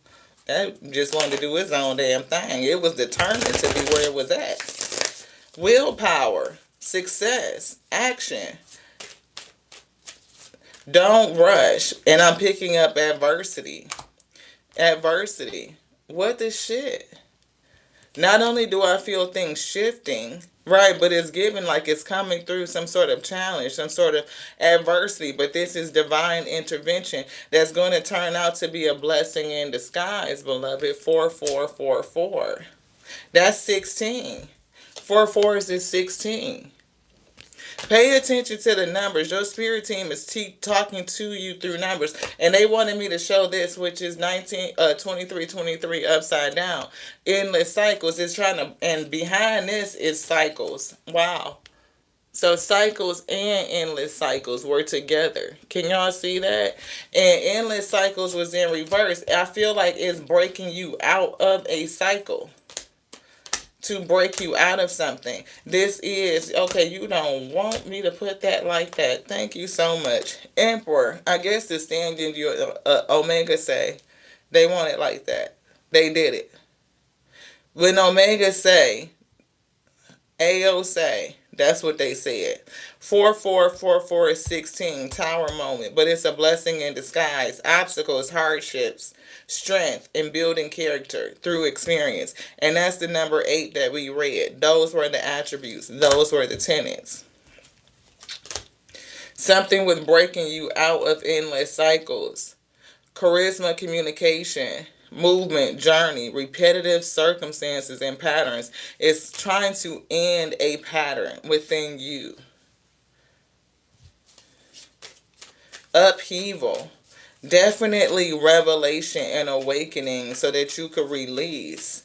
Speaker 1: that just wanted to do its own damn thing. It was determined to be where it was at. Willpower, success, action. Don't rush. And I'm picking up adversity. Adversity. What the shit? Not only do I feel things shifting, right, but it's given like it's coming through some sort of challenge, some sort of adversity. But this is divine intervention that's going to turn out to be a blessing in disguise, beloved. 4444. That's 16. 4 fours is 16. Pay attention to the numbers. Your spirit team is talking to you through numbers. And they wanted me to show this, which is 2323 upside down. Endless cycles. It's trying to, and behind this is cycles. Wow. So cycles and endless cycles were together. Can y'all see that? And endless cycles was in reverse. I feel like it's breaking you out of a cycle to break you out of something. This is, okay, you don't want me to put that like that. Thank you so much. Emperor, I guess the stand-in your Omega say, they want it like that. They did it. When Omega say, AO say, that's what they said. 4444 is 16, tower moment, but it's a blessing in disguise. Obstacles, hardships, strength, and building character through experience. And that's the number 8 that we read. Those were the attributes, those were the tenets. Something with breaking you out of endless cycles. Charisma, communication, movement, journey, repetitive circumstances, and patterns. Is trying to end a pattern within you. Upheaval. Definitely revelation and awakening so that you could release.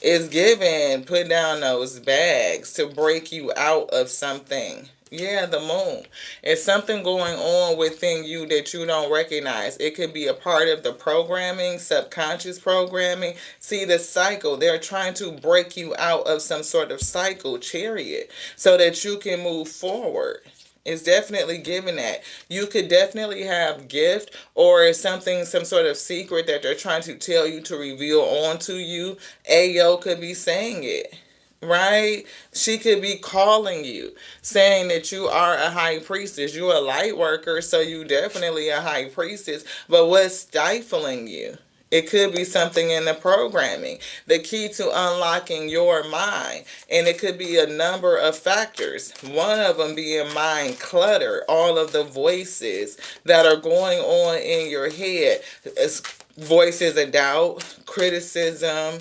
Speaker 1: Is given, put down those bags to break you out of something. Yeah, the moon. It's something going on within you that you don't recognize. It could be a part of the programming, subconscious programming. See the cycle. They're trying to break you out of some sort of cycle, chariot, so that you can move forward. It's definitely given that. You could definitely have gift or something, some sort of secret that they're trying to tell you to reveal onto you. Ayo could be saying it, right? She could be calling you, saying that you are a high priestess. You're a light worker, so you definitely a high priestess. But what's stifling you? It could be something in the programming, the key to unlocking your mind. And it could be a number of factors. One of them being mind clutter, all of the voices that are going on in your head. It's voices of doubt, criticism,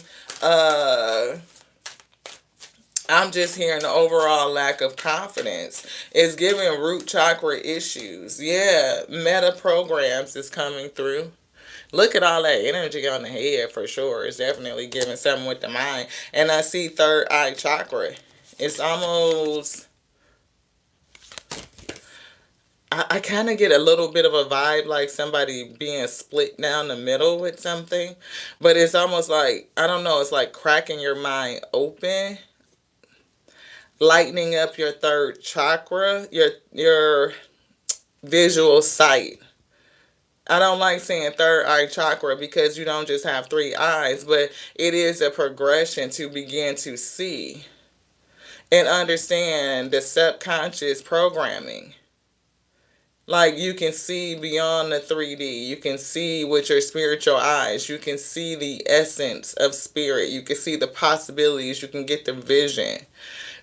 Speaker 1: I'm just hearing the overall lack of confidence. It's giving root chakra issues. Yeah, meta programs is coming through. Look at all that energy on the head for sure. It's definitely giving something with the mind. And I see third eye chakra. It's almost, I kind of get a little bit of a vibe like somebody being split down the middle with something. But it's almost like, I don't know, it's like cracking your mind open, lightening up your third chakra, your visual sight. I don't like saying third eye chakra because you don't just have three eyes, but it is a progression to begin to see and understand the subconscious programming. Like you can see beyond the 3D. You can see with your spiritual eyes. You can see the essence of spirit. You can see the possibilities. You can get the vision.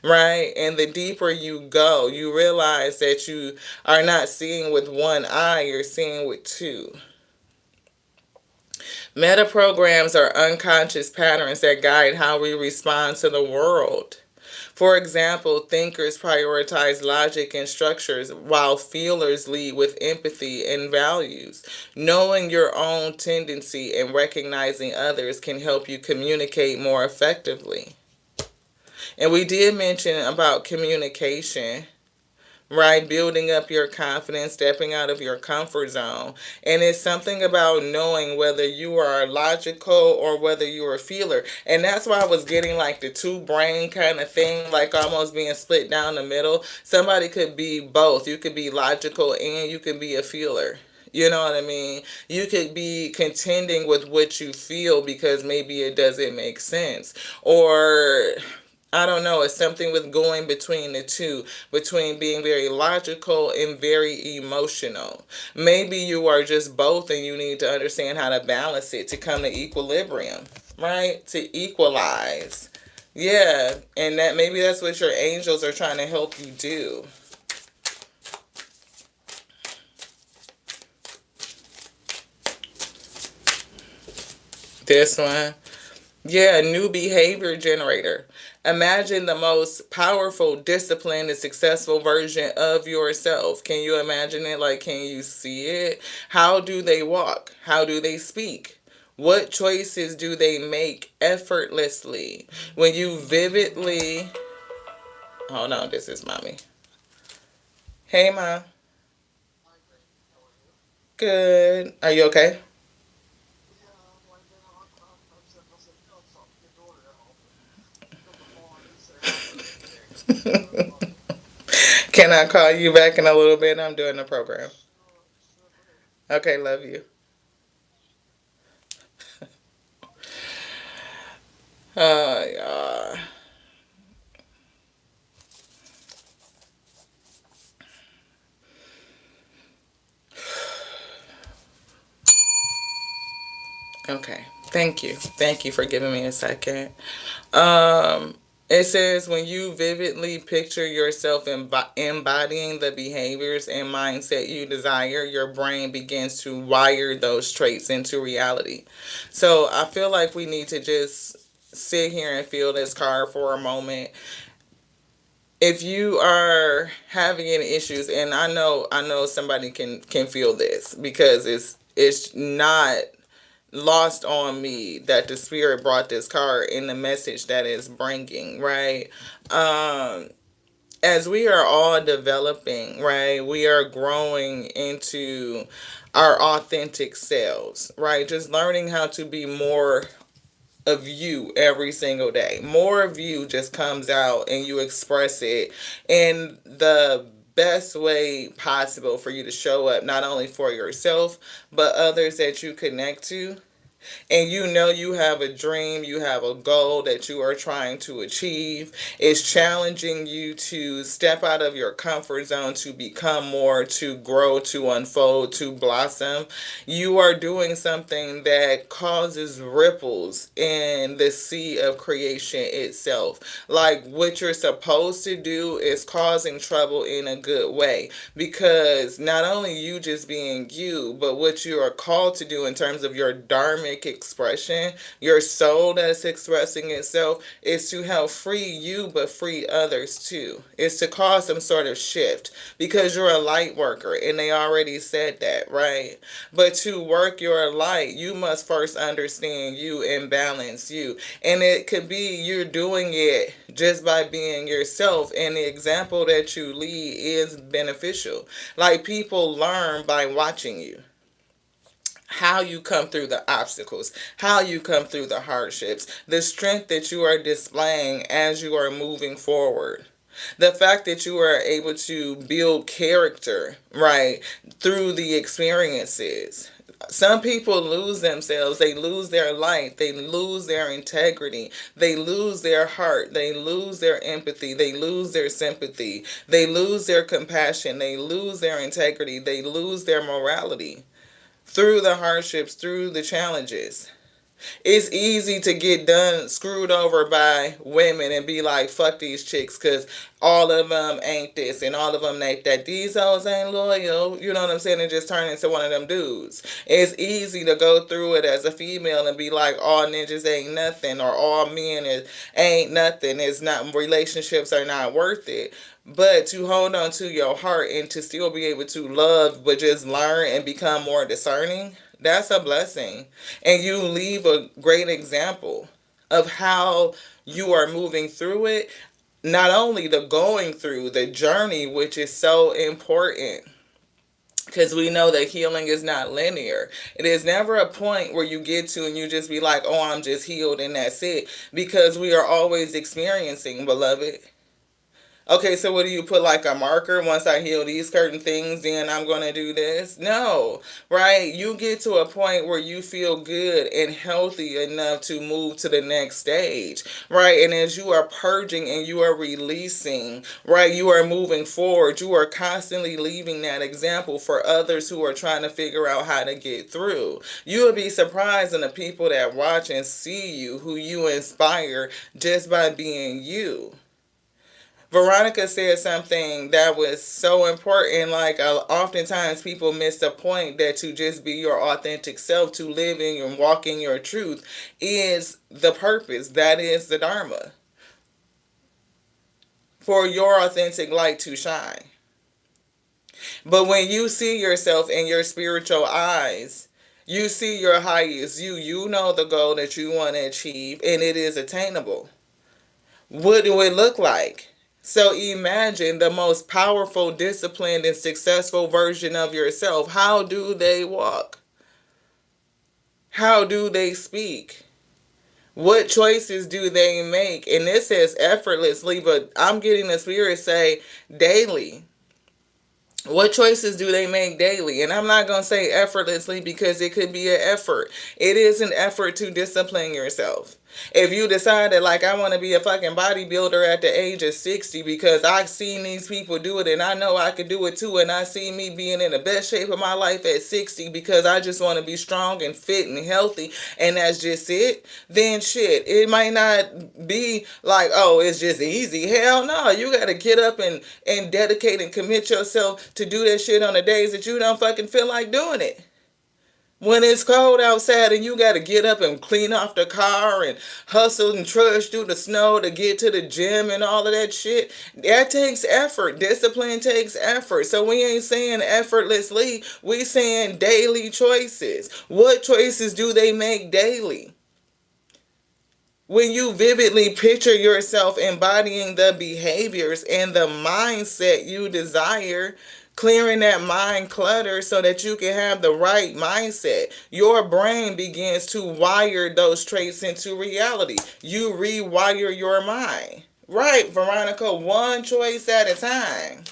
Speaker 1: Right? And the deeper you go, you realize that you are not seeing with one eye, you're seeing with two. Meta programs are unconscious patterns that guide how we respond to the world. For example, thinkers prioritize logic and structures while feelers lead with empathy and values. Knowing your own tendency and recognizing others can help you communicate more effectively. And we did mention about communication, right? Building up your confidence, stepping out of your comfort zone. And it's something about knowing whether you are logical or whether you're a feeler. And that's why I was getting like the two brain kind of thing, like almost being split down the middle. Somebody could be both. You could be logical and you can be a feeler. You know what I mean? You could be contending with what you feel because maybe it doesn't make sense. Or I don't know, it's something with going between the two, between being very logical and very emotional. Maybe you are just both and you need to understand how to balance it to come to equilibrium, right? To equalize. Yeah, and that maybe that's what your angels are trying to help you do. This one. Yeah, new behavior generator. Imagine the most powerful, disciplined, and successful version of yourself. Can you imagine it? Like, can you see it? How do they walk? How do they speak? What choices do they make effortlessly? When you vividly. Oh no, this is mommy. Hey, Ma. Good. Are you okay? Can I call you back in a little bit? I'm doing the program. Okay, love you. Yeah. Okay. Thank you. Thank you for giving me a second. Um, it says when you vividly picture yourself embodying the behaviors and mindset you desire, your brain begins to wire those traits into reality. So I feel like we need to just sit here and feel this card for a moment. If you are having any issues, and I know somebody can feel this because it's not lost on me that the spirit brought this card in the message that it's bringing, right? um as we are all developing, right, we are growing into our authentic selves, right, just learning how to be more of you every single day. More of you just comes out and you express it in the best way possible for you to show up, not only for yourself but others that you connect to. And you know you have a dream, you have a goal that you are trying to achieve. It's challenging you to step out of your comfort zone, to become more, to grow, to unfold, to blossom. You are doing something that causes ripples in the sea of creation itself. Like what you're supposed to do is causing trouble in a good way, because not only you just being you, but what you are called to do in terms of your dharmic expression, your soul that's expressing itself, is to help free you but free others too. It's to cause some sort of shift, because you're a light worker and they already said that, right? But to work your light, you must first understand you and balance you. And it could be you're doing it just by being yourself, and the example that you lead is beneficial. Like people learn by watching you, how you come through the obstacles, how you come through the hardships, the strength that you are displaying as you are moving forward. The fact that you are able to build character, right, through the experiences. Some people lose themselves, they lose their light, they lose their integrity, they lose their heart, they lose their empathy, they lose their sympathy, they lose their compassion, they lose their integrity, they lose their morality through the hardships, through the challenges. It's easy to get done screwed over by women and be like, fuck these chicks, because all of them ain't this and all of them ain't that. These hoes ain't loyal, you know what I'm saying, and just turn into one of them dudes. It's easy to go through it as a female and be like, all ninjas ain't nothing, or all men ain't nothing. It's not, relationships are not worth it. But to hold on to your heart and to still be able to love, but just learn and become more discerning, that's a blessing. And you leave a great example of how you are moving through it. Not only the going through the journey, which is so important, because we know that healing is not linear. It is never a point where you get to and you just be like, oh, I'm just healed and that's it. Because we are always experiencing, beloved. Okay, so what do you put, like a marker? Once I heal these certain things, then I'm going to do this? No, right? You get to a point where you feel good and healthy enough to move to the next stage, right? And as you are purging and you are releasing, right, you are moving forward. You are constantly leaving that example for others who are trying to figure out how to get through. You would be surprised in the people that watch and see you, who you inspire just by being you. Veronica said something that was so important. Like, oftentimes people miss the point that to just be your authentic self, to live in and walk in your truth, is the purpose. That is the Dharma, for your authentic light to shine. But when you see yourself in your spiritual eyes, you see your highest you. You know the goal that you want to achieve, and it is attainable. What do it look like? So imagine the most powerful, disciplined, and successful version of yourself. How do they walk? How do they speak? What choices do they make? And this says effortlessly, but I'm getting the spirit say daily. What choices do they make daily? And I'm not going to say effortlessly because it could be an effort. It is an effort to discipline yourself. If you decide that, like, I want to be a fucking bodybuilder at the age of 60 because I've seen these people do it and I know I could do it too, and I see me being in the best shape of my life at 60 because I just want to be strong and fit and healthy, and that's just it, then shit, it might not be like, oh, it's just easy. Hell no, you got to get up and dedicate and commit yourself to do that shit on the days that you don't fucking feel like doing it. When it's cold outside and you got to get up and clean off the car and hustle and trudge through the snow to get to the gym and all of that shit, that takes effort. Discipline takes effort. So we ain't saying effortlessly, we saying daily choices. What choices do they make daily? When you vividly picture yourself embodying the behaviors and the mindset you desire, clearing that mind clutter so that you can have the right mindset, your brain begins to wire those traits into reality. You rewire your mind. Right, Veronica, one choice at a time.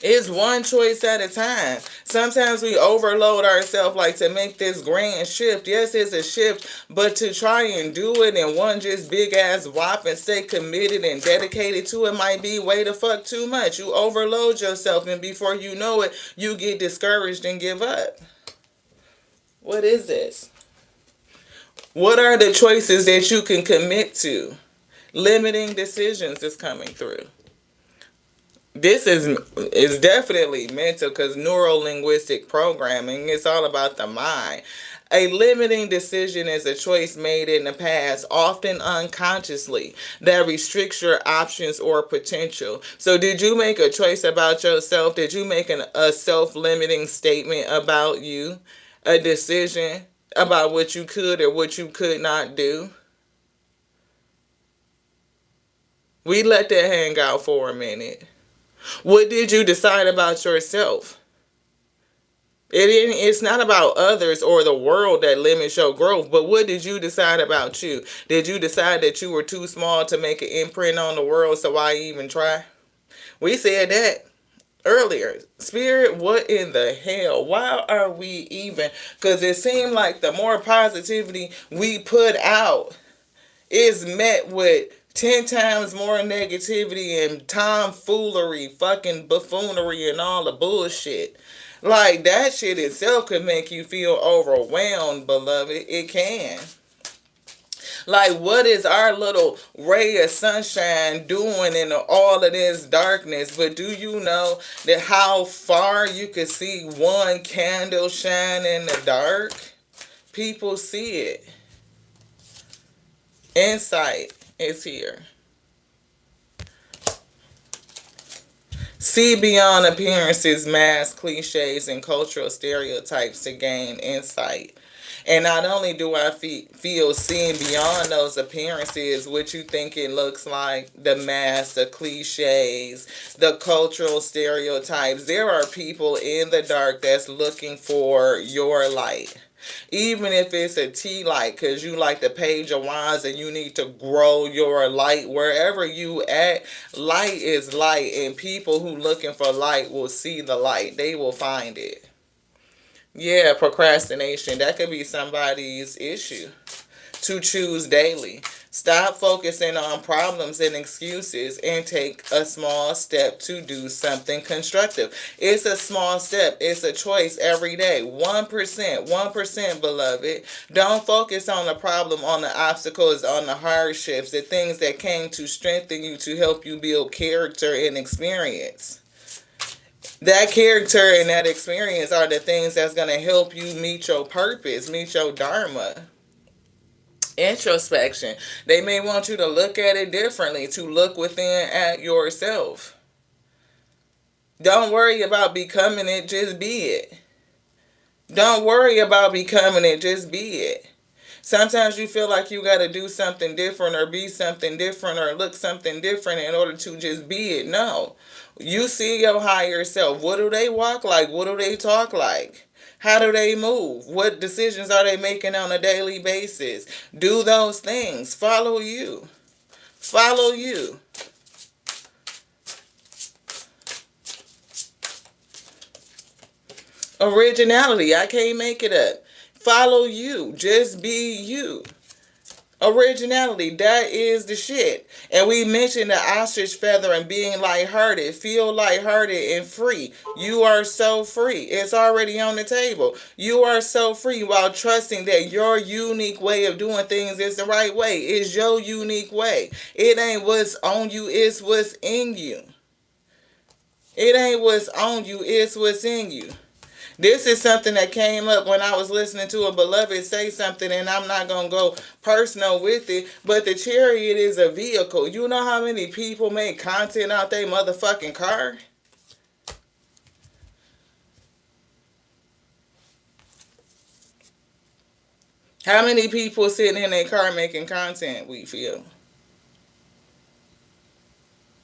Speaker 1: It's one choice at a time. Sometimes we overload ourselves like to make this grand shift. Yes, it's a shift, but to try and do it in one just big ass whop and stay committed and dedicated to it might be way the fuck too much. You overload yourself and before you know it, you get discouraged and give up. What is this? What are the choices that you can commit to? Limiting decisions is coming through. This is definitely mental because neuro linguistic programming is all about the mind. A limiting decision is a choice made in the past, often unconsciously, that restricts your options or potential. So, did you make a choice about yourself? Did you make a self limiting statement about you? A decision about what you could or what you could not do? We let that hang out for a minute. What did you decide about yourself? It's not about others or the world that limits your growth, but what did you decide about you? Did you decide that you were too small to make an imprint on the world, so why even try? We said that earlier. Spirit, what in the hell? Why are we even? Because it seemed like the more positivity we put out is met with 10 times more negativity and tomfoolery, fucking buffoonery, and all the bullshit. Like, that shit itself could make you feel overwhelmed, beloved. It can. Like, what is our little ray of sunshine doing in all of this darkness? But do you know that how far you could see one candle shine in the dark? People see it. Insight is here. See beyond appearances, masks, cliches, and cultural stereotypes to gain insight. And not only do I feel seeing beyond those appearances, what you think it looks like, the masks, the cliches, the cultural stereotypes, there are people in the dark that's looking for your light. Even if it's a tea light because you like the page of wands and you need to grow your light wherever you at, light is light, and people who looking for light will see the light. They will find it. Yeah, procrastination. That could be somebody's issue. To choose daily. Stop focusing on problems and excuses and take a small step to do something constructive. It's a small step. It's a choice every day. 1%, 1%, beloved. Don't focus on the problem, on the obstacles, on the hardships, the things that came to strengthen you, to help you build character and experience. That character and that experience are the things that's going to help you meet your purpose, meet your dharma. Introspection. They may want you to look at it differently, to look within at yourself. Don't worry about becoming it, just be it. Don't worry about becoming it, just be it. Sometimes you feel like you got to do something different or be something different or look something different in order to just be it. No. You see your higher self. What do they walk like? What do they talk like? How do they move? What decisions are they making on a daily basis? Do those things. Follow you. Follow you. Originality. I can't make it up. Follow you. Just be you. Originality, that is the shit. And we mentioned the ostrich feather and being lighthearted. Feel lighthearted and free. You are so free. It's already on the table. You are so free while trusting that your unique way of doing things is the right way. It's your unique way. It ain't what's on you, it's what's in you. It ain't what's on you, it's what's in you. This is something that came up when I was listening to a beloved say something, and I'm not going to go personal with it, but the chariot is a vehicle. You know how many people make content out their motherfucking car? How many people sitting in their car making content, we feel?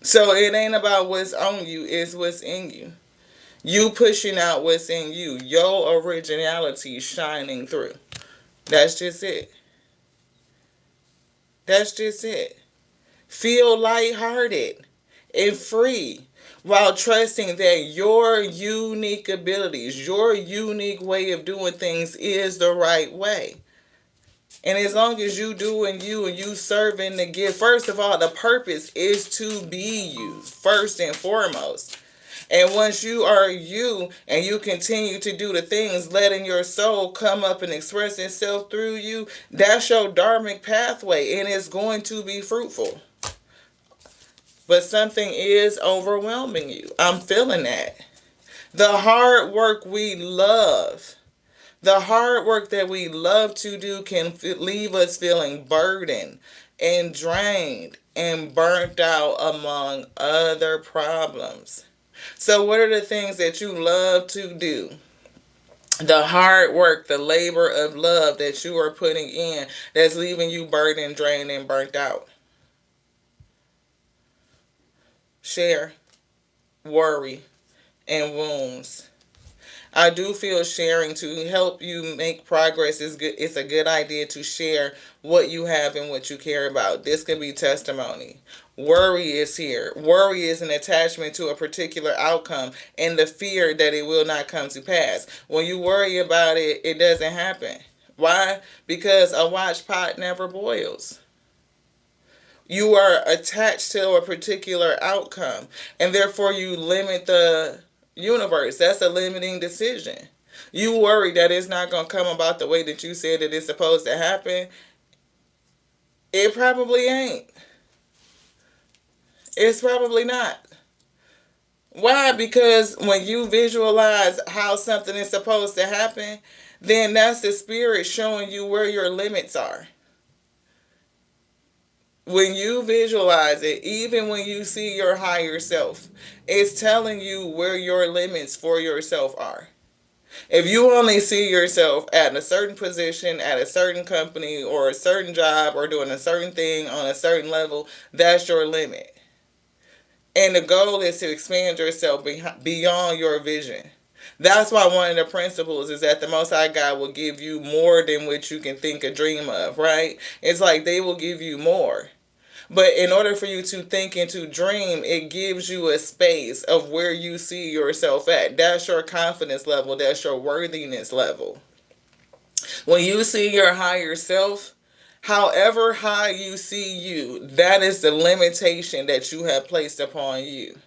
Speaker 1: So it ain't about what's on you, it's what's in you. You pushing out what's in you. Your originality shining through. That's just it. That's just it. Feel lighthearted and free while trusting that your unique abilities, your unique way of doing things is the right way. And as long as you doing you and you serving the gift, first of all, the purpose is to be you, first and foremost. And once you are you and you continue to do the things, letting your soul come up and express itself through you, that's your dharmic pathway and it's going to be fruitful. But something is overwhelming you. I'm feeling that. The hard work we love, the hard work that we love to do can leave us feeling burdened and drained and burnt out among other problems. So, what are the things that you love to do? The hard work, the labor of love that you are putting in that's leaving you burdened, drained, and burnt out. Share, worry, and wounds. I do feel sharing to help you make progress is good. It's a good idea to share what you have and what you care about. This could be testimony. Worry is here. Worry is an attachment to a particular outcome and the fear that it will not come to pass. When you worry about it, it doesn't happen. Why? Because a watch pot never boils. You are attached to a particular outcome, and therefore you limit the universe. That's a limiting decision. You worry that it's not going to come about the way that you said that it's supposed to happen. It probably ain't. It's probably not. Why? Because when you visualize how something is supposed to happen, then that's the spirit showing you where your limits are. When you visualize it, even when you see your higher self, it's telling you where your limits for yourself are. If you only see yourself at a certain position, at a certain company, or a certain job, or doing a certain thing on a certain level, that's your limit. And the goal is to expand yourself beyond your vision. That's why one of the principles is that the Most High God will give you more than what you can think or dream of, right? It's like they will give you more. But in order for you to think and to dream, it gives you a space of where you see yourself at. That's your confidence level. That's your worthiness level. When you see your higher self, however high you see you, that is the limitation that you have placed upon you.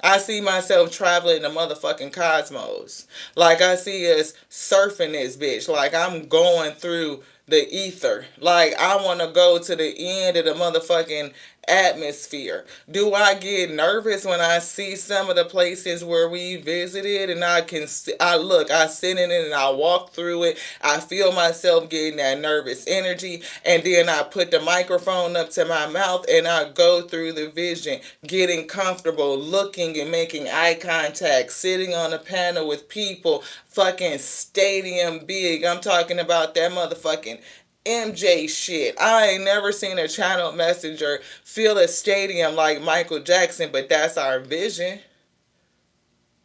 Speaker 1: I see myself traveling the motherfucking cosmos. Like I see us surfing this bitch. Like I'm going through the ether. Like I want to go to the end of the motherfucking atmosphere. Do I get nervous when I see some of the places where we visited and I sit in it and I walk through it. I feel myself getting that nervous energy and then I put the microphone up to my mouth and I go through the vision, getting comfortable, looking and making eye contact, sitting on a panel with people, fucking stadium big. I'm talking about that motherfucking MJ shit. I ain't never seen a channel messenger fill a stadium like Michael Jackson, but that's our vision.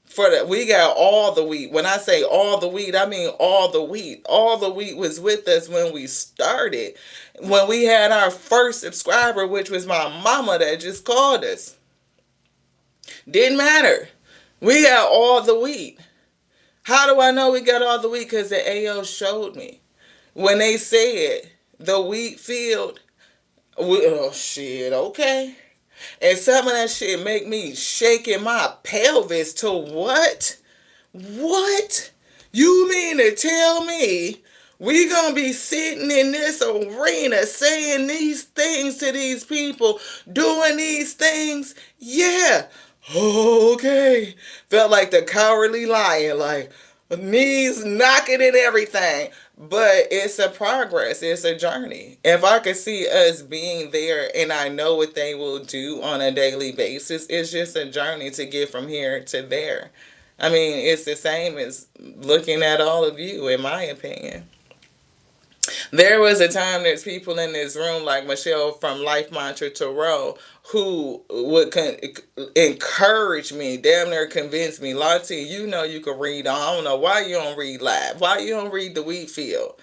Speaker 1: For that, we got all the wheat. When I say all the wheat, I mean all the wheat. All the wheat was with us when we started. When we had our first subscriber, which was my mama that just called us. Didn't matter. We got all the wheat. How do I know we got all the wheat? Because the AO showed me. When they said the wheat field, oh shit, okay. And some of that shit make me shaking my pelvis to what? What? You mean to tell me we gonna be sitting in this arena saying these things to these people, doing these things? Yeah. Okay. Felt like the cowardly lion, like knees knocking and everything. But it's a progress. It's a journey. If I could see us being there and I know what they will do on a daily basis, it's just a journey to get from here to there. I mean, it's the same as looking at all of you, in my opinion. There was a time there's people in this room like Michelle from Life Mantra Tarot who would encourage me, damn near convince me, Lottie, you know you can read. I don't know why you don't read live. Why you don't read the wheat field?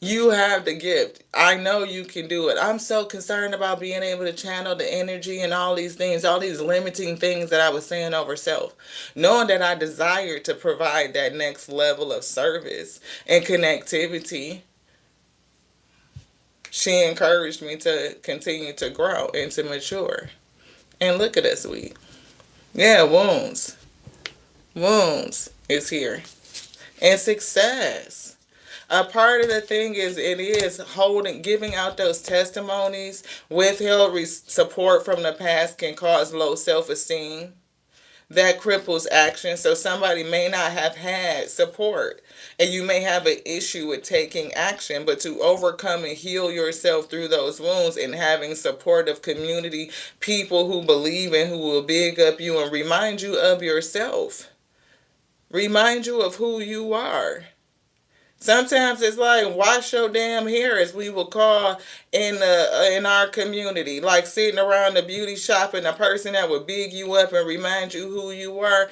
Speaker 1: You have the gift. I know you can do it. I'm so concerned about being able to channel the energy and all these things, all these limiting things that I was saying over self. Knowing that I desire to provide that next level of service and connectivity, she encouraged me to continue to grow and to mature. And look at us, we. Yeah, wounds. Wounds is here. And success. A part of the thing is it is holding, giving out those testimonies. Withheld support from the past can cause low self-esteem. That cripples action. So somebody may not have had support and you may have an issue with taking action, but to overcome and heal yourself through those wounds and having supportive community, people who believe and who will big up you and remind you of yourself, remind you of who you are. Sometimes it's like wash your damn hair, as we will call in our community, like sitting around the beauty shop and a person that would big you up and remind you who you are.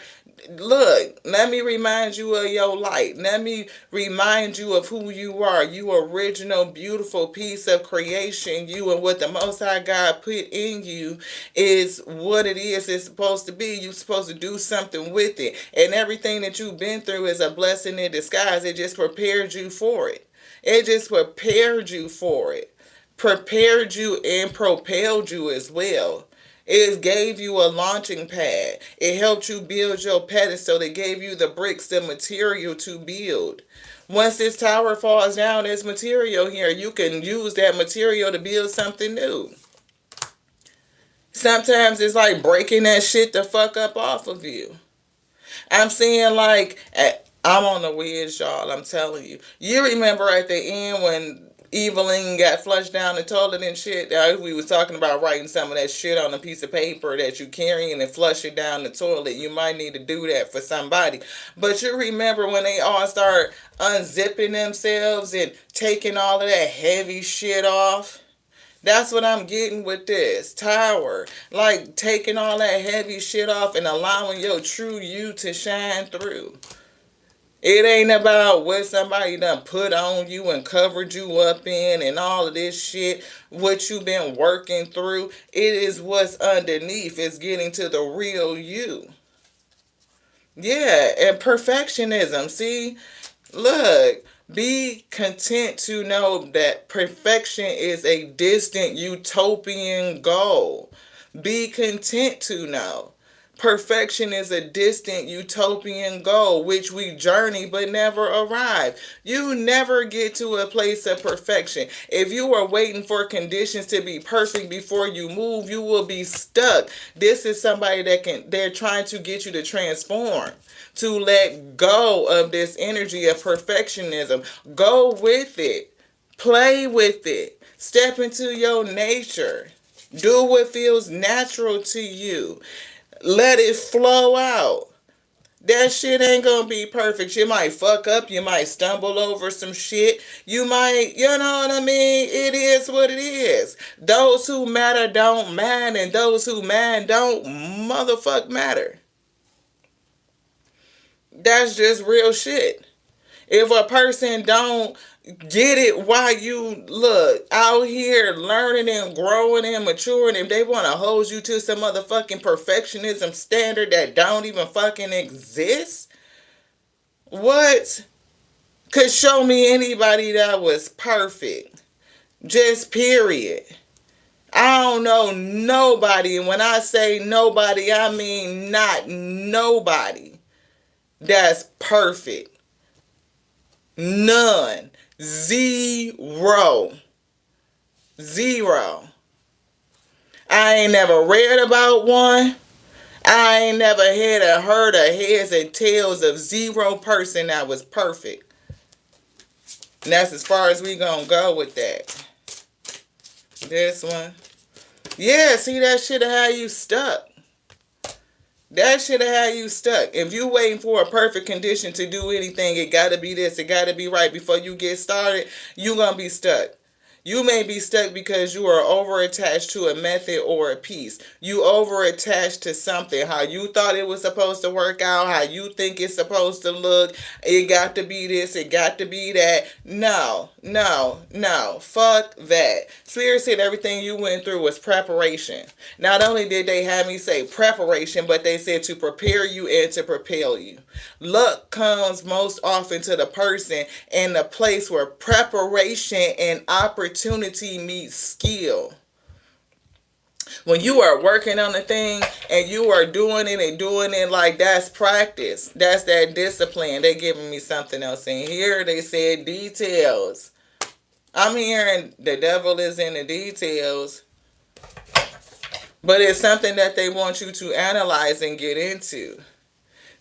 Speaker 1: Look, let me remind you of your light. Let me remind you of who you are. You original, beautiful piece of creation. You and what the Most High God put in you is what it is. It's supposed to be. You're supposed to do something with it. And everything that you've been through is a blessing in disguise. It just prepared you for it. It just prepared you for it. Prepared you and propelled you as well. It gave you a launching pad. It helped you build your pedestal. It gave you the bricks, the material to build. Once this tower falls down, there's material here. You can use that material to build something new. Sometimes it's like breaking that shit the fuck up off of you. I'm seeing like, I'm on the wedge, y'all. I'm telling you. You remember at the end when Evelyn got flushed down the toilet and shit. We was talking about writing some of that shit on a piece of paper that you carrying and flush it down the toilet. You might need to do that for somebody. But you remember when they all start unzipping themselves and taking all of that heavy shit off? That's what I'm getting with this tower. Like taking all that heavy shit off and allowing your true you to shine through. It ain't about what somebody done put on you and covered you up in and all of this shit, what you been working through. It is what's underneath. It's getting to the real you. Yeah, and perfectionism. See, look, be content to know that perfection is a distant utopian goal. Be content to know. Perfection is a distant utopian goal which we journey but never arrive. You never get to a place of perfection. If you are waiting for conditions to be perfect before you move, you will be stuck. This is somebody they're trying to get you to transform, to let go of this energy of perfectionism. Go with it. Play with it. Step into your nature. Do what feels natural to you. Let it flow out. That shit ain't gonna be perfect. You might fuck up. You might stumble over some shit. You might, you know what I mean? It is what it is. Those who matter don't man, and those who man don't motherfuck matter. That's just real shit. If a person don't get it while you look out here learning and growing and maturing, if they want to hold you to some motherfucking perfectionism standard that don't even fucking exist, what could show me anybody that was perfect? Just period. I don't know nobody, and when I say nobody, I mean not nobody that's perfect. None. Zero. Zero. I ain't never read about one. I ain't never heard of heads and tails of zero person that was perfect. And that's as far as we gonna go with that. This one. Yeah, see that shit have you stuck. That should have had you stuck. If you waiting for a perfect condition to do anything, it gotta be this, it gotta be right before you get started, you gonna be stuck. You may be stuck because you are over attached to a method or a piece. You over attached to something. How you thought it was supposed to work out, how you think it's supposed to look. It got to be this, it got to be that. No, no, no. Fuck that. Spirit said everything you went through was preparation. Not only did they have me say preparation, but they said to prepare you and to propel you. Luck comes most often to the person in the place where preparation and opportunity meet skill. When you are working on a thing and you are doing it and doing it like that's practice, that's that discipline. They giving me something else in here. They said details. I'm hearing the devil is in the details, but it's something that they want you to analyze and get into.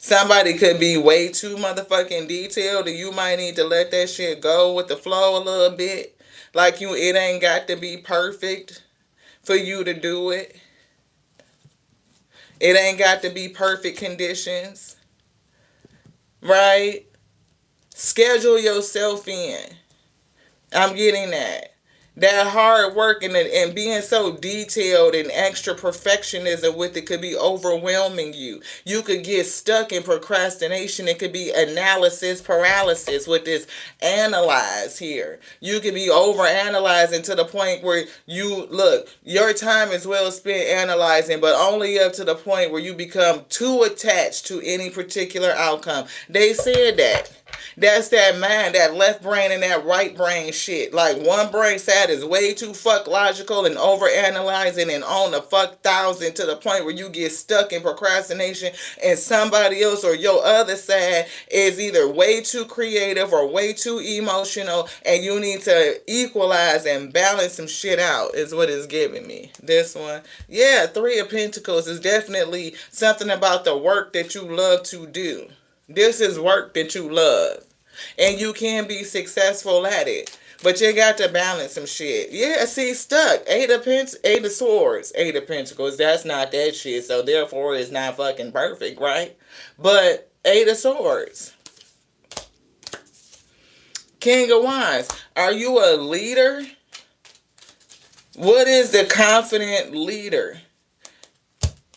Speaker 1: Somebody could be way too motherfucking detailed, and you might need to let that shit go with the flow a little bit. Like you, it ain't got to be perfect for you to do it. It ain't got to be perfect conditions, right? Schedule yourself in. I'm getting that. That hard work and being so detailed and extra perfectionism with it could be overwhelming you. You could get stuck in procrastination. It could be analysis paralysis with this analyze here. You could be over analyzing to the point where you look, your time is well spent analyzing, but only up to the point where you become too attached to any particular outcome. They said that. That's that mind, that left brain and that right brain shit. Like one brain side is way too fuck logical and over analyzing and on the fuck thousand to the point where you get stuck in procrastination, and somebody else or your other side is either way too creative or way too emotional, and you need to equalize and balance some shit out is what it's giving me. This one. Yeah, Three of Pentacles is definitely something about the work that you love to do. This is work that you love. And you can be successful at it. But you got to balance some shit. Yeah, see, stuck. Eight of Swords, Eight of Pentacles. That's not that shit. So therefore, it's not fucking perfect, right? But Eight of Swords. King of Wands. Are you a leader? What is the confident leader?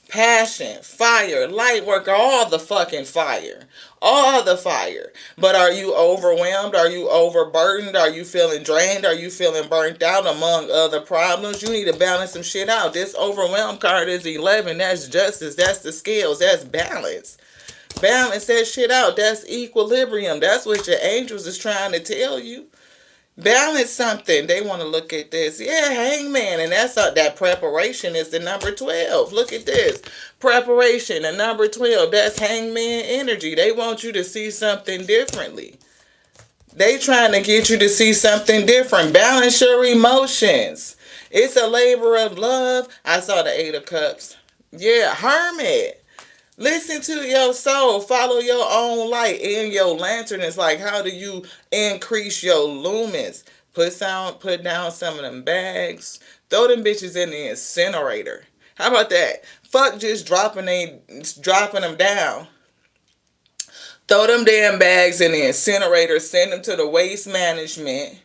Speaker 1: Passion, fire, light worker, all the fucking fire. All the fire. But are you overwhelmed? Are you overburdened? Are you feeling drained? Are you feeling burnt out among other problems? You need to balance some shit out. This overwhelmed card is 11. That's justice. That's the scales. That's balance. Balance that shit out. That's equilibrium. That's what your angels is trying to tell you. Balance something. They want to look at this. Yeah, hangman. And that's that preparation is the number 12. Look at this. Preparation, the number 12. That's hangman energy. They want you to see something differently. They trying to get you to see something different. Balance your emotions. It's a labor of love. I saw the Eight of Cups. Yeah, hermit. Listen to your soul. Follow your own light in your lantern. It's like, how do you increase your lumens? Put down some of them bags. Throw them bitches in the incinerator. How about that? Fuck just dropping them down. Throw them damn bags in the incinerator, send them to the waste management,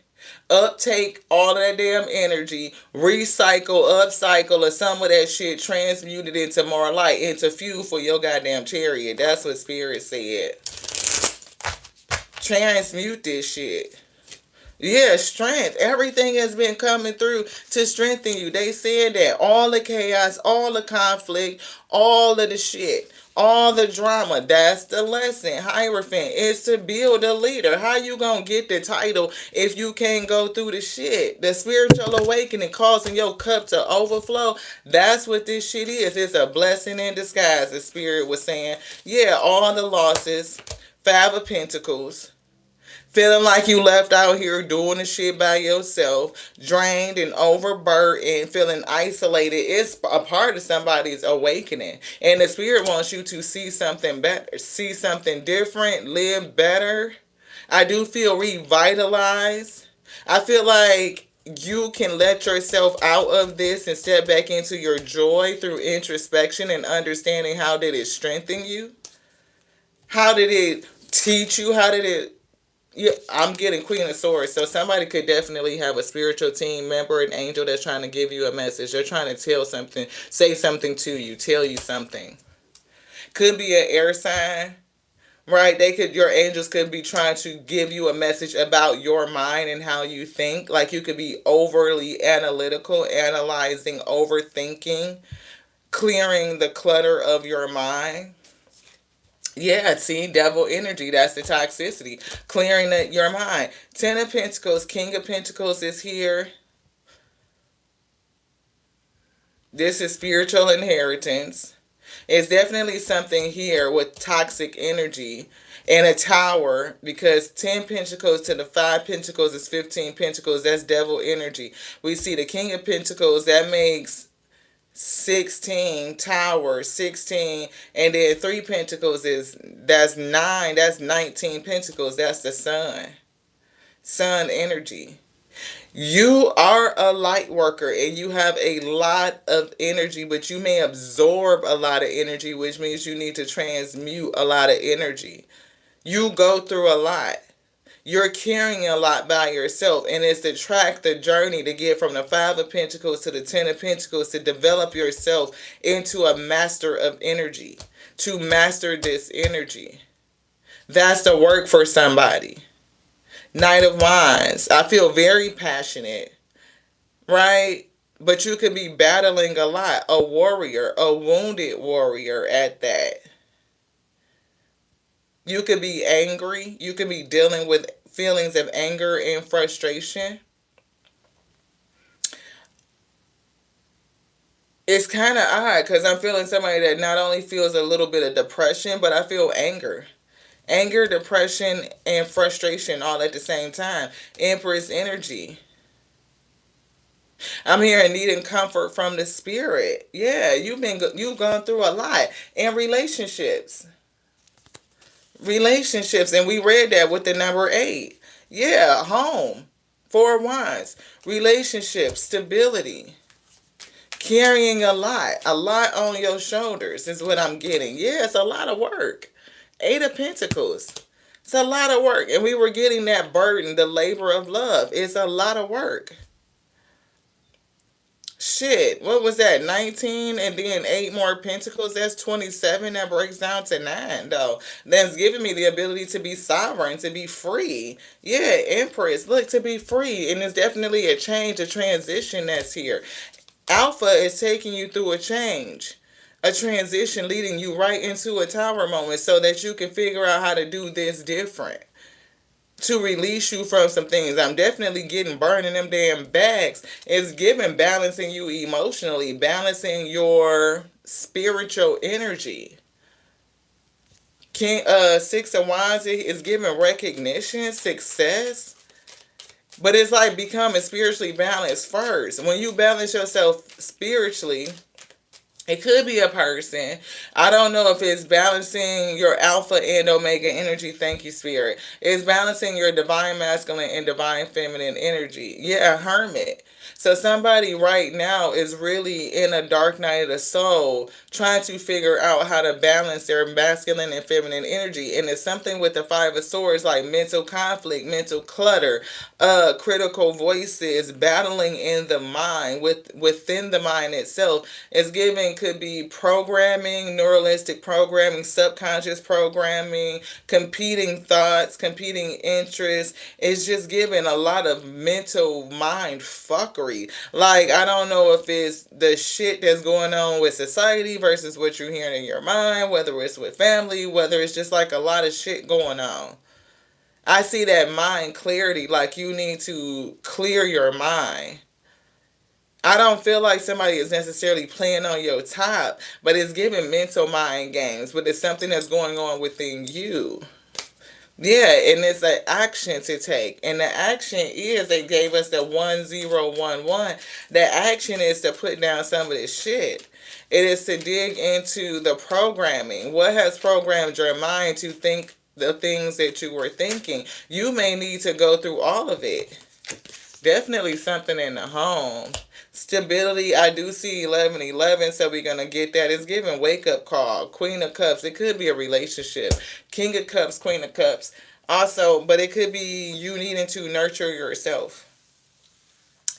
Speaker 1: uptake all of that damn energy, recycle, upcycle, or some of that shit, transmute it into more light, into fuel for your goddamn chariot. That's what Spirit said. Transmute this shit. Yeah, strength. Everything has been coming through to strengthen you. They said that all the chaos, all the conflict, all of the shit, all the drama, that's the lesson. Hierophant is to build a leader. How you gonna get the title if you can't go through the shit? The spiritual awakening causing your cup to overflow. That's what this shit is. It's a blessing in disguise, the Spirit was saying. Yeah, all the losses, Five of Pentacles. Feeling like you left out here doing the shit by yourself, drained and overburdened, feeling isolated. It's a part of somebody's awakening. And the Spirit wants you to see something better, see something different, live better. I do feel revitalized. I feel like you can let yourself out of this and step back into your joy through introspection and understanding how did it strengthen you? How did it teach you? How did it, yeah, I'm getting Queen of Swords. So somebody could definitely have a spiritual team member, an angel that's trying to give you a message. They're trying to tell something, say something to you, tell you something. Could be an air sign, right? Your angels could be trying to give you a message about your mind and how you think. Like you could be overly analytical, analyzing, overthinking, clearing the clutter of your mind. Yeah, see, devil energy. That's the toxicity. Clearing your mind. Ten of Pentacles, King of Pentacles is here. This is spiritual inheritance. It's definitely something here with toxic energy and a tower, because 10 Pentacles to the 5 Pentacles is 15 Pentacles. That's devil energy. We see the King of Pentacles. That makes 16, tower 16, and then 3 Pentacles that's 9, that's 19 Pentacles. That's the sun energy. You are a light worker and you have a lot of energy, but you may absorb a lot of energy, which means you need to transmute a lot of energy. You go through a lot. You're carrying a lot by yourself, and it's to track the journey to get from the 5 of Pentacles to the 10 of Pentacles, to develop yourself into a master of energy, to master this energy. That's the work for somebody. Knight of Wands. I feel very passionate, right? But you could be battling a lot. A warrior, a wounded warrior at that. You could be angry. You could be dealing with feelings of anger and frustration. It's kind of odd because I'm feeling somebody that not only feels a little bit of depression, but I feel anger. Anger, depression, and frustration all at the same time. Empress energy. I'm here and needing comfort from the Spirit. Yeah, you've gone through a lot in relationships, and we read that with the number 8. Yeah, home, 4 of Wands, relationships, stability, carrying a lot on your shoulders is what I'm getting. Yeah, it's a lot of work. 8 of Pentacles. It's a lot of work, and we were getting that burden, the labor of love. It's a lot of work. Shit, what was that? 19 and then 8 more Pentacles. That's 27. That breaks down to 9, though. That's giving me the ability to be sovereign, to be free. Yeah, Empress, look, to be free. And it's definitely a change, a transition that's here. Alpha is taking you through a change, a transition, leading you right into a tower moment so that you can figure out how to do this different, to release you from some things. I'm definitely getting burning them damn bags. It's giving balancing you emotionally, balancing your spiritual energy. 6 of Wands is giving recognition, success. But it's like becoming spiritually balanced first. When you balance yourself spiritually, It could be a person. I don't know if it's balancing your alpha and omega energy. Thank you, spirit. It's balancing your divine masculine and divine feminine energy. Yeah, hermit. So somebody right now is really in a dark night of the soul, trying to figure out how to balance their masculine and feminine energy. And it's something with the Five of Swords, like mental conflict, mental clutter, critical voices battling in the mind, within the mind itself. It's giving, could be programming, neuralistic programming, subconscious programming, competing thoughts, competing interests. It's just giving a lot of mental mind fuckery. Like, I don't know if it's the shit that's going on with society versus what you're hearing in your mind, whether it's with family, whether it's just like a lot of shit going on. I see that mind clarity, like you need to clear your mind. I don't feel like somebody is necessarily playing on your top, but it's giving mental mind games, but it's something that's going on within you. Yeah, and it's an action to take. And the action is, they gave us the 1011. The action is to put down some of this shit. It is to dig into the programming. What has programmed your mind to think the things that you were thinking? You may need to go through all of it. Definitely something in the home. Stability, I do see 1111, so we're going to get that. It's giving wake up call. Queen of Cups, it could be a relationship. King of Cups, Queen of Cups. Also, but it could be you needing to nurture yourself.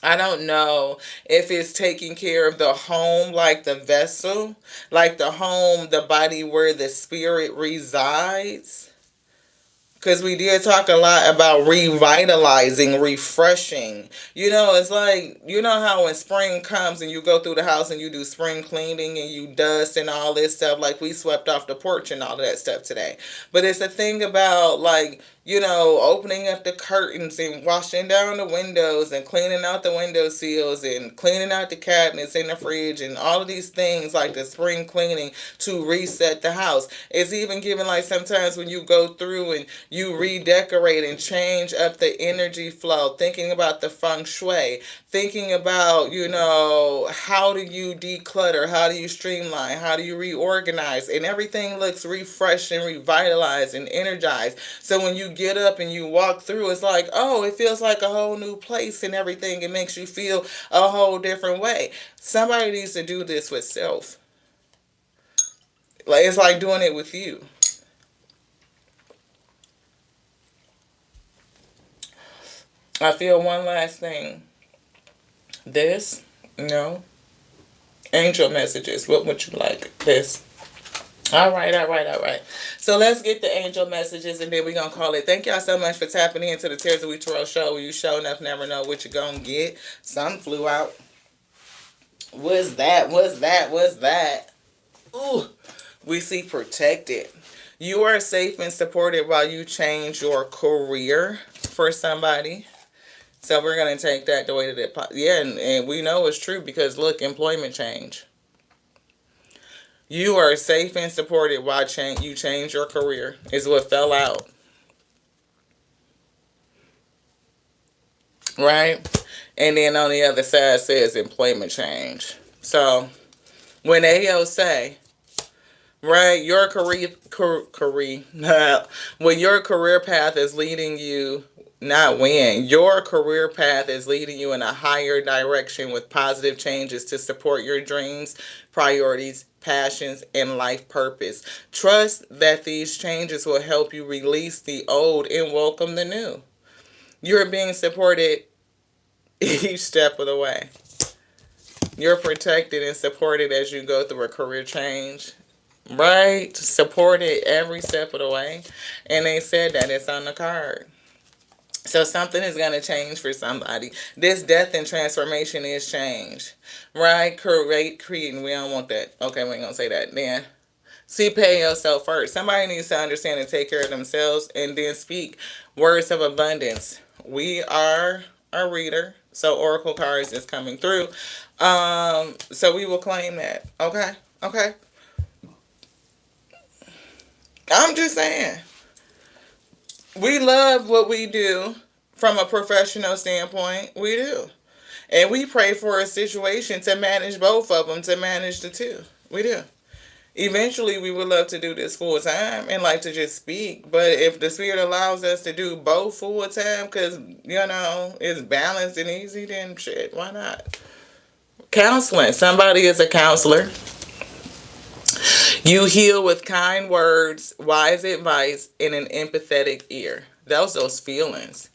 Speaker 1: I don't know if it's taking care of the home, like the vessel, like the home, the body where the spirit resides. Because we did talk a lot about revitalizing, refreshing. You know, it's like, you know how when spring comes and you go through the house and you do spring cleaning and you dust and all this stuff, like we swept off the porch and all of that stuff today. But it's a thing about, like, you know, opening up the curtains and washing down the windows and cleaning out the window seals and cleaning out the cabinets in the fridge and all of these things, like the spring cleaning, to reset the house. It's even given, like, sometimes when you go through and you redecorate and change up the energy flow, thinking about the feng shui, thinking about, you know, how do you declutter, how do you streamline, how do you reorganize, and everything looks refreshed and revitalized and energized. So when you get up and you walk through, it's like, oh, it feels like a whole new place and everything. It makes you feel a whole different way. Somebody needs to do this with self. Like, it's like doing it with you. I feel one last thing. This, no. Angel messages. What would you like? This. All right, all right, all right. So let's get the angel messages and then we're going to call it. Thank y'all so much for tapping into the Tears of We Tarot show, where you show enough never know what you're going to get. Some flew out. What's that? What's that? What's that? Ooh. We see protected. You are safe and supported while you change your career for somebody. So we're going to take that the way that it... Yeah, and we know it's true because, look, employment change. You are safe and supported while you change your career, is what fell out. Right? And then on the other side says employment change. So when AO say, right, your when your career path is leading you, not when, your career path is leading you in a higher direction with positive changes to support your dreams, priorities, passions, and life purpose. Trust that these changes will help you release the old and welcome the new. You're being supported each step of the way. You're protected and supported as you go through a career change. Right? Supported every step of the way. And they said that it's on the card. So something is going to change for somebody. This death and transformation is change. Right? Creating. We don't want that. Okay, we ain't going to say that then. See, pay yourself first. Somebody needs to understand and take care of themselves and then speak words of abundance. We are a reader, so Oracle cards is coming through. So we will claim that. Okay? Okay? I'm just saying. We love what we do from a professional standpoint. We do. And we pray for a situation to manage both of them, to manage the two. We do. Eventually, we would love to do this full time and like to just speak. But if the spirit allows us to do both full time, because it's balanced and easy, then shit, why not? Counseling. Somebody is a counselor. You heal with kind words, wise advice, and an empathetic ear. Those feelings.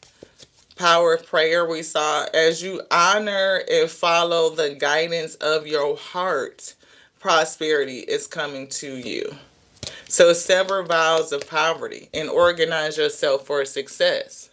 Speaker 1: Power of prayer we saw, as you honor and follow the guidance of your heart, prosperity is coming to you. So sever vows of poverty and organize yourself for success.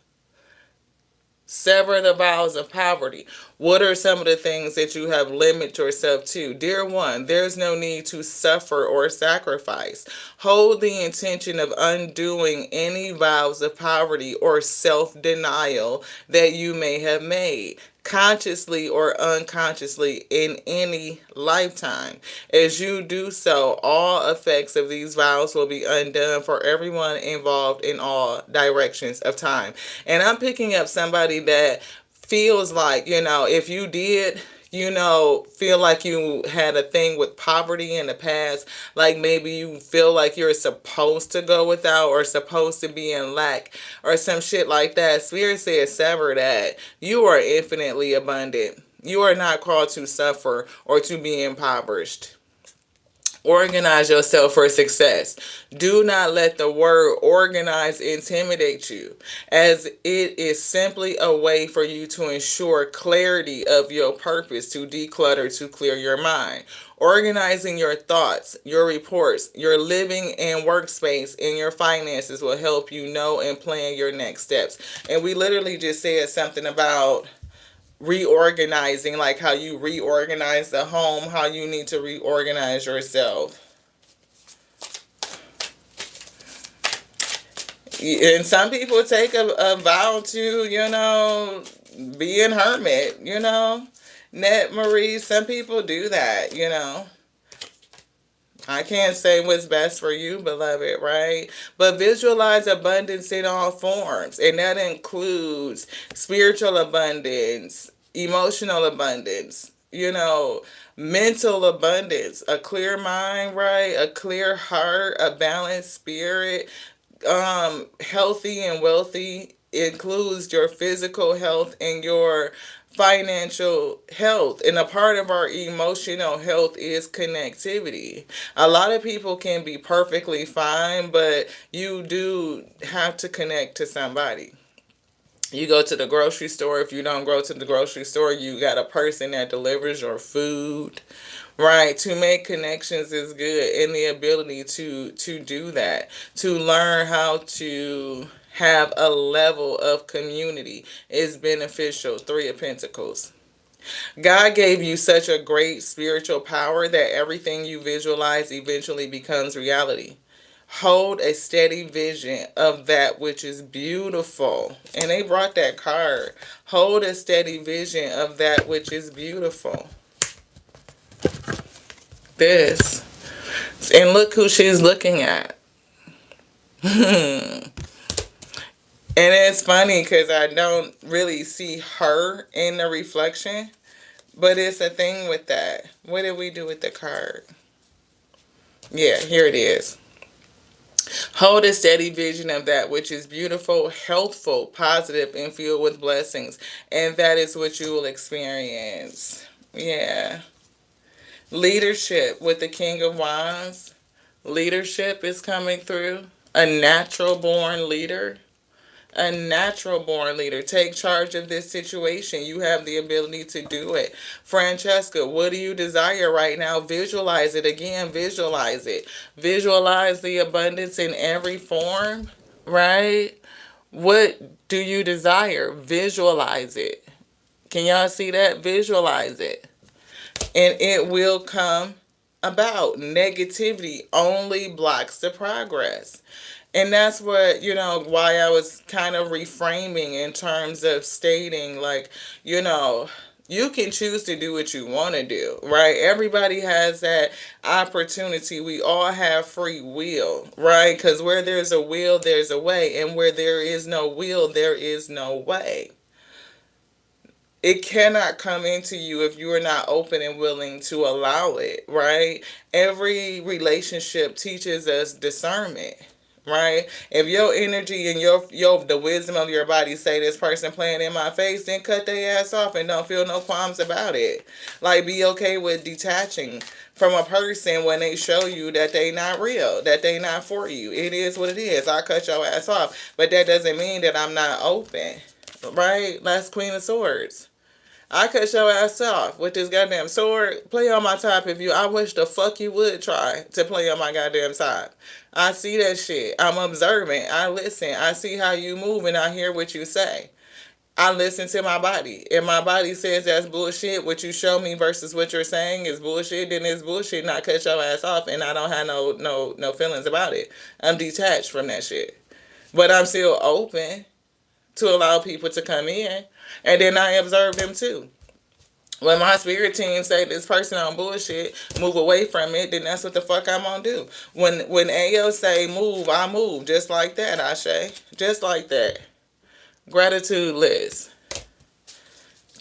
Speaker 1: Sever the vows of poverty. What are some of the things that you have limited yourself to? Dear one, there's no need to suffer or sacrifice. Hold the intention of undoing any vows of poverty or self denial that you may have made, consciously or unconsciously, in any lifetime. As you do so, all effects of these vows will be undone for everyone involved in all directions of time. And I'm picking up somebody that feels like, if you did feel like you had a thing with poverty in the past, like maybe you feel like you're supposed to go without or supposed to be in lack or some shit like that. Spirit says sever that. You are infinitely abundant. You are not called to suffer or to be impoverished. Organize yourself for success. Do not let the word organize intimidate you, as it is simply a way for you to ensure clarity of your purpose, to declutter, to clear your mind. Organizing your thoughts, your reports, your living and workspace, and your finances will help you know and plan your next steps. And we literally just said something about reorganizing, like how you reorganize the home, how you need to reorganize yourself. And some people take a vow to, be an hermit. Net Marie, some people do that. I can't say what's best for you, beloved, right? But visualize abundance in all forms, and that includes spiritual abundance, emotional abundance, mental abundance, a clear mind, right? A clear heart, a balanced spirit, healthy and wealthy includes your physical health and your financial health. And a part of our emotional health is connectivity. A lot of people can be perfectly fine, but you do have to connect to somebody. You go to the grocery store. If you don't go to the grocery store, you got a person that delivers your food. Right, to make connections is good, and the ability to do that, to learn how to have a level of community is beneficial. Three of Pentacles. God gave you such a great spiritual power that everything you visualize eventually becomes reality. Hold a steady vision of that which is beautiful. And they brought that card. Hold a steady vision of that which is beautiful. This. And look who she's looking at. And it's funny because I don't really see her in the reflection. But it's a thing with that. What did we do with the card? Yeah, here it is. Hold a steady vision of that which is beautiful, healthful, positive, and filled with blessings. And that is what you will experience. Yeah. Leadership with the King of Wands. Leadership is coming through. A natural born leader. A natural born leader. Take charge of this situation. You have the ability to do it. Francesca, what do you desire right now? Visualize it again. Visualize it. Visualize the abundance in every form, right? What do you desire? Visualize it. Can y'all see that? Visualize it. And it will come about. Negativity only blocks the progress. And that's what, why I was kind of reframing in terms of stating, like, you can choose to do what you want to do, right? Everybody has that opportunity. We all have free will, right? Because where there's a will, there's a way. And where there is no will, there is no way. It cannot come into you if you are not open and willing to allow it, right? Every relationship teaches us discernment, right? If your energy and your the wisdom of your body say this person playing in my face, then cut their ass off and don't feel no qualms about it. Like, be okay with detaching from a person when they show you that they not real, that they not for you. It is what it is. I cut your ass off, but that doesn't mean that I'm not open, right? Last Queen of Swords. I cut your ass off with this goddamn sword. Play on my top if you. I wish the fuck you would try to play on my goddamn top. I see that shit. I'm observant. I listen. I see how you move and I hear what you say. I listen to my body. If my body says that's bullshit, what you show me versus what you're saying is bullshit, then it's bullshit and I cut your ass off and I don't have no feelings about it. I'm detached from that shit. But I'm still open to allow people to come in. And then I observe them too. When my spirit team say this person on bullshit, move away from it, then that's what the fuck I'm gonna do. When AO say move, I move. Just like that, Ashe. Just like that. Gratitude list.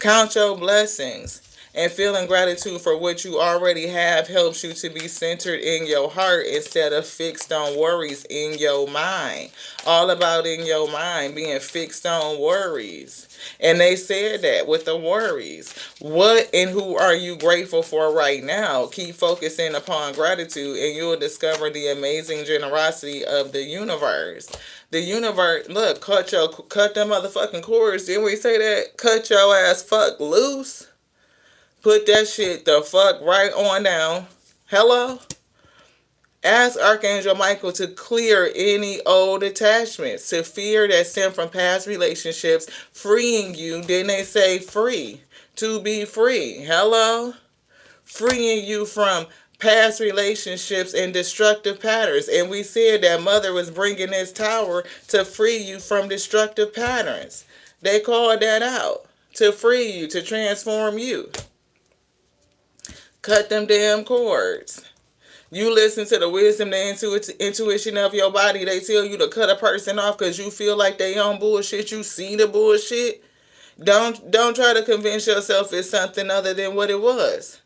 Speaker 1: Count your blessings. And feeling gratitude for what you already have helps you to be centered in your heart instead of fixed on worries in your mind. All about in your mind, being fixed on worries. And they said that with the worries. What and who are you grateful for right now? Keep focusing upon gratitude and you'll discover the amazing generosity of the universe. The universe, look, cut them motherfucking cords. Didn't we say that? Cut your ass fuck loose. Put that shit the fuck right on down. Hello? Ask Archangel Michael to clear any old attachments, to fear that stem from past relationships, freeing you. Didn't they say free? To be free. Hello? Freeing you from past relationships and destructive patterns. And we said that Mother was bringing this tower to free you from destructive patterns. They called that out. To free you, to transform you. Cut them damn cords. You listen to the wisdom, the intuition of your body. They tell you to cut a person off because you feel like they on bullshit. You see the bullshit. Don't try to convince yourself it's something other than what it was.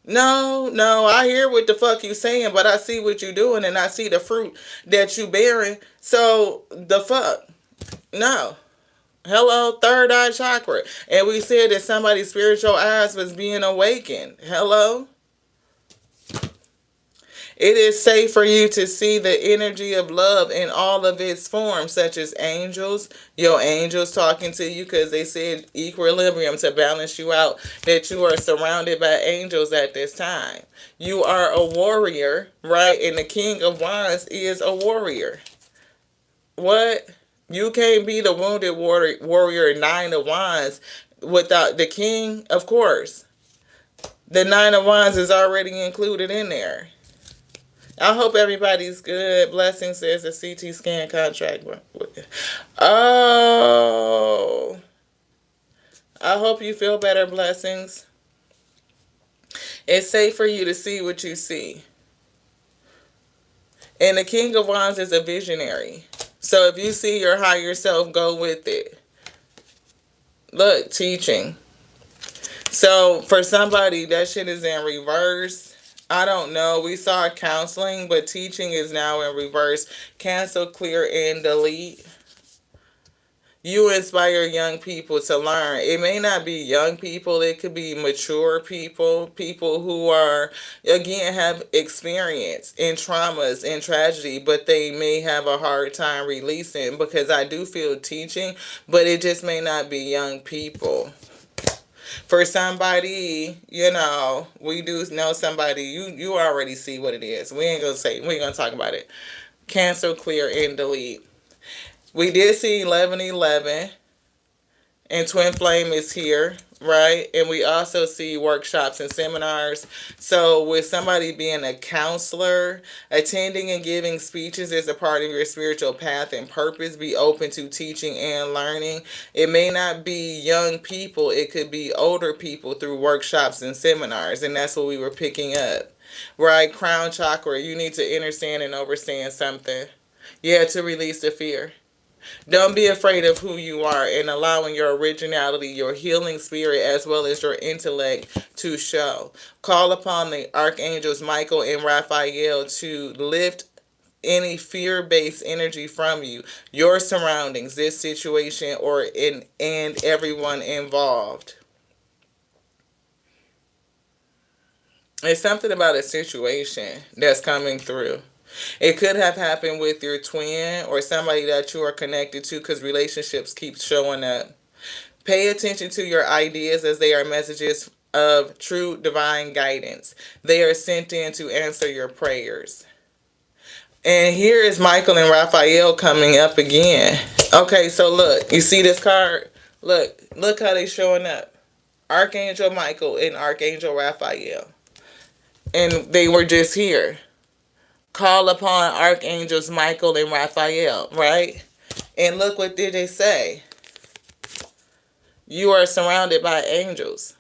Speaker 1: No, I hear what the fuck you saying, but I see what you doing and I see the fruit that you bearing. So the fuck? No. Hello, third eye chakra. And we said that somebody's spiritual eyes was being awakened. Hello? It is safe for you to see the energy of love in all of its forms, such as angels, your angels talking to you because they said equilibrium to balance you out, that you are surrounded by angels at this time. You are a warrior, right? And the King of Wands is a warrior. What? You can't be the wounded warrior Nine of Wands without the King, of course. The Nine of Wands is already included in there. I hope everybody's good. Blessings, says a CT scan contract. Oh. I hope you feel better, Blessings. It's safe for you to see what you see. And the King of Wands is a visionary. So if you see your higher self, go with it. Look, teaching. So for somebody, that shit is in reverse. I don't know. We saw counseling, but teaching is now in reverse. Cancel, clear, and delete. You inspire young people to learn. It may not be young people. It could be mature people. People who are, again, have experience in traumas and tragedy, but they may have a hard time releasing, because I do feel teaching, but it just may not be young people. For somebody, we do know somebody, you already see what it is. We ain't gonna talk about it. Cancel, clear, and delete. We did see 1111, and Twin Flame is here, right? And we also see workshops and seminars. So with somebody being a counselor, attending and giving speeches is a part of your spiritual path and purpose. Be open to teaching and learning. It may not be young people. It could be older people through workshops and seminars. And that's what we were picking up, right? Crown chakra, you need to understand and understand something. Yeah, to release the fear. Don't be afraid of who you are and allowing your originality, your healing spirit, as well as your intellect to show. Call upon the archangels Michael and Raphael to lift any fear-based energy from you, your surroundings, this situation, or in and everyone involved. It's something about a situation that's coming through. It could have happened with your twin or somebody that you are connected to because relationships keep showing up. Pay attention to your ideas as they are messages of true divine guidance. They are sent in to answer your prayers. And here is Michael and Raphael coming up again. Okay, so look, you see this card? Look how they showing up. Archangel Michael and Archangel Raphael. And they were just here. Call upon Archangels Michael and Raphael, right? And look what did they say? You are surrounded by angels.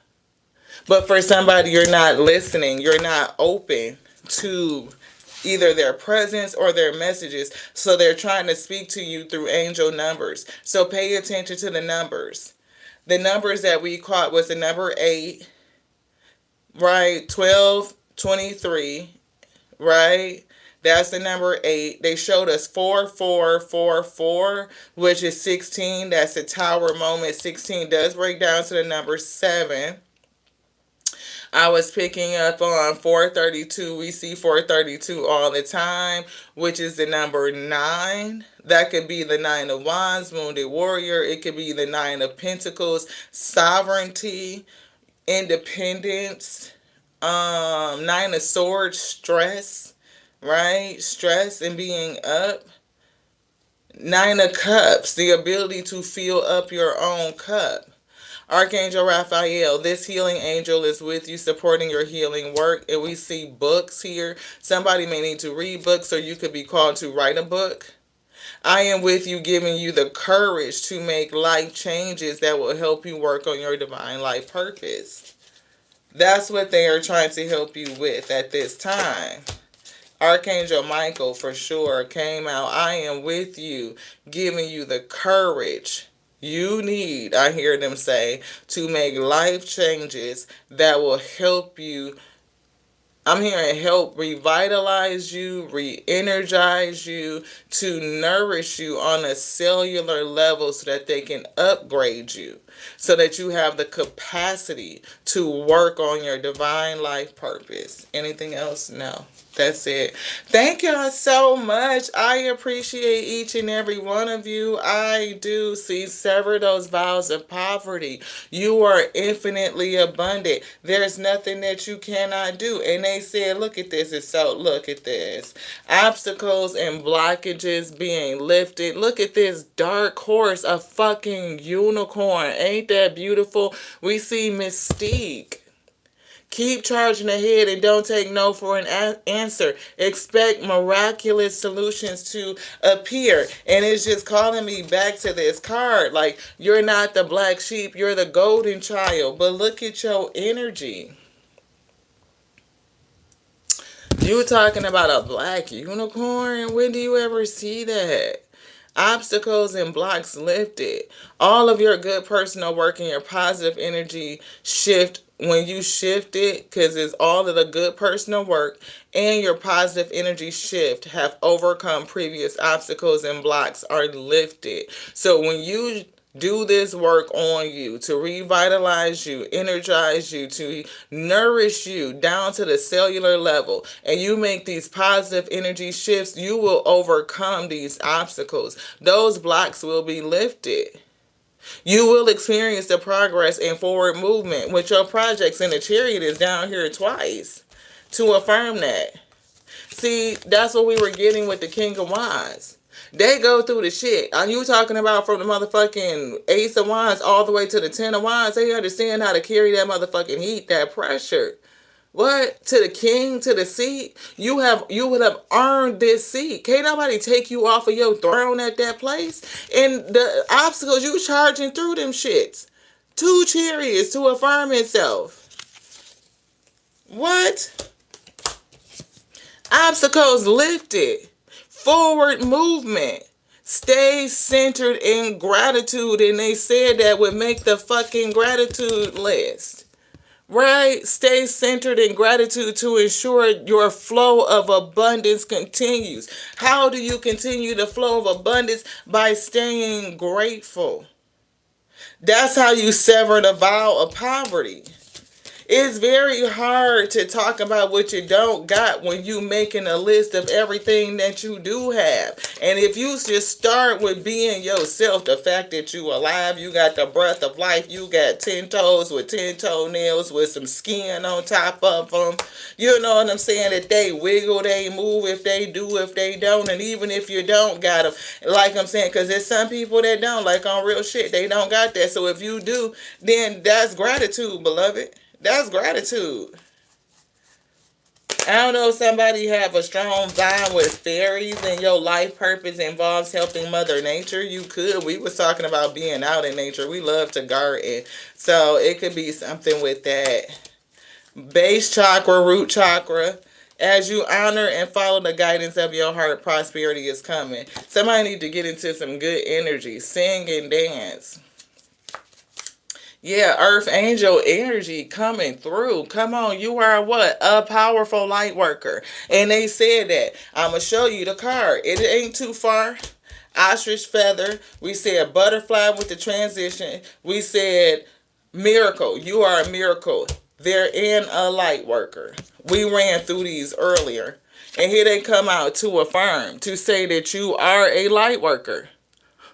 Speaker 1: But for somebody, you're not listening. You're not open to either their presence or their messages. So they're trying to speak to you through angel numbers. So pay attention to the numbers. The numbers that we caught was the number 8, right? 12, 23, right? That's the number 8. They showed us 4444, which is 16. That's the tower moment. 16 does break down to the number 7. I was picking up on 432. We see 432 all the time, which is the number 9. That could be the 9 of Wands, Wounded Warrior. It could be the 9 of Pentacles, sovereignty, independence, 9 of Swords, stress, right? Stress and being up. 9 of Cups, the ability to fill up your own cup. Archangel Raphael, this healing angel is with you, supporting your healing work. And we see books here. Somebody may need to read books, or you could be called to write a book. I am with you, giving you the courage to make life changes that will help you work on your divine life purpose. That's what they are trying to help you with at this time. Archangel Michael, for sure, came out. I am with you, giving you the courage you need, I hear them say, to make life changes that will help you. I'm hearing help revitalize you, re-energize you, to nourish you on a cellular level so that they can upgrade you, so that you have the capacity to work on your divine life purpose. Anything else? No. That's it. Thank y'all so much. I appreciate each and every one of you. I do see sever those vows of poverty. You are infinitely abundant. There's nothing that you cannot do. And they said, look at this. Look at this. Obstacles and blockages being lifted. Look at this dark horse, a fucking unicorn. Ain't that beautiful? We see Mystique. Keep charging ahead and don't take no for an answer. Expect miraculous solutions to appear. And it's just calling me back to this card. Like, you're not the black sheep, you're the golden child. But look at your energy. You talking about a black unicorn? When do you ever see that? Obstacles and blocks lifted. All of your good personal work and your positive energy shift when you shift it, because it's all of the good personal work and your positive energy shift have overcome previous obstacles and blocks are lifted. So when you do this work on you to revitalize you, energize you, to nourish you down to the cellular level, and you make these positive energy shifts, you will overcome these obstacles. Those blocks will be lifted. You will experience the progress and forward movement with your projects, and the Chariot is down here twice to affirm that. See, that's what we were getting with the King of Wands. They go through the shit. Are you talking about from the motherfucking Ace of Wands all the way to the Ten of Wands? They understand how to carry that motherfucking heat, that pressure. What? To the king, to the seat? You would have earned this seat. Can't nobody take you off of your throne at that place. And the obstacles, you charging through them shits. 2 chariots to affirm itself. What? Obstacles lifted. Forward movement. Stay centered in gratitude. And they said that would make the fucking gratitude list. Right? Stay centered in gratitude to ensure your flow of abundance continues. How do you continue the flow of abundance? By staying grateful. That's how you sever the vow of poverty. It's very hard to talk about what you don't got when you making a list of everything that you do have. And if you just start with being yourself, the fact that you alive, you got the breath of life, you got 10 toes with 10 toenails with some skin on top of them. You know what I'm saying? That they wiggle, they move, if they do, if they don't. And even if you don't got them, like I'm saying, because there's some people that don't, like on real shit, they don't got that. So if you do, then that's gratitude, beloved. That's gratitude. I don't know if somebody have a strong bond with fairies and your life purpose involves helping Mother Nature. You could. We was talking about being out in nature. We love to garden. So it could be something with that. Base chakra, root chakra. As you honor and follow the guidance of your heart, prosperity is coming. Somebody need to get into some good energy. Sing and dance. Yeah, Earth Angel energy coming through. Come on, you are what? A powerful light worker. And they said that. I'm going to show you the card. It ain't too far. Ostrich feather. We said butterfly with the transition. We said miracle. You are a miracle. They're in a light worker. We ran through these earlier. And here they come out to affirm, to say that you are a light worker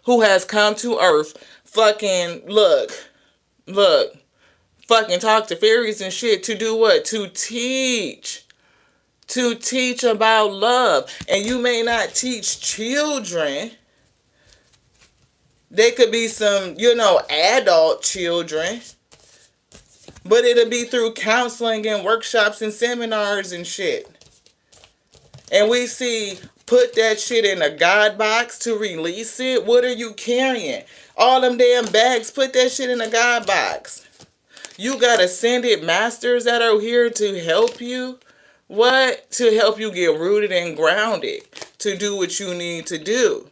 Speaker 1: who has come to Earth. Fucking look, fucking talk to fairies and shit to do what? To teach. To teach about love. And you may not teach children. They could be some, adult children. But it'll be through counseling and workshops and seminars and shit. And we see, put that shit in a God box to release it. What are you carrying? All them damn bags, put that shit in a God box. You got ascended masters that are here to help you. What? To help you get rooted and grounded. To do what you need to do.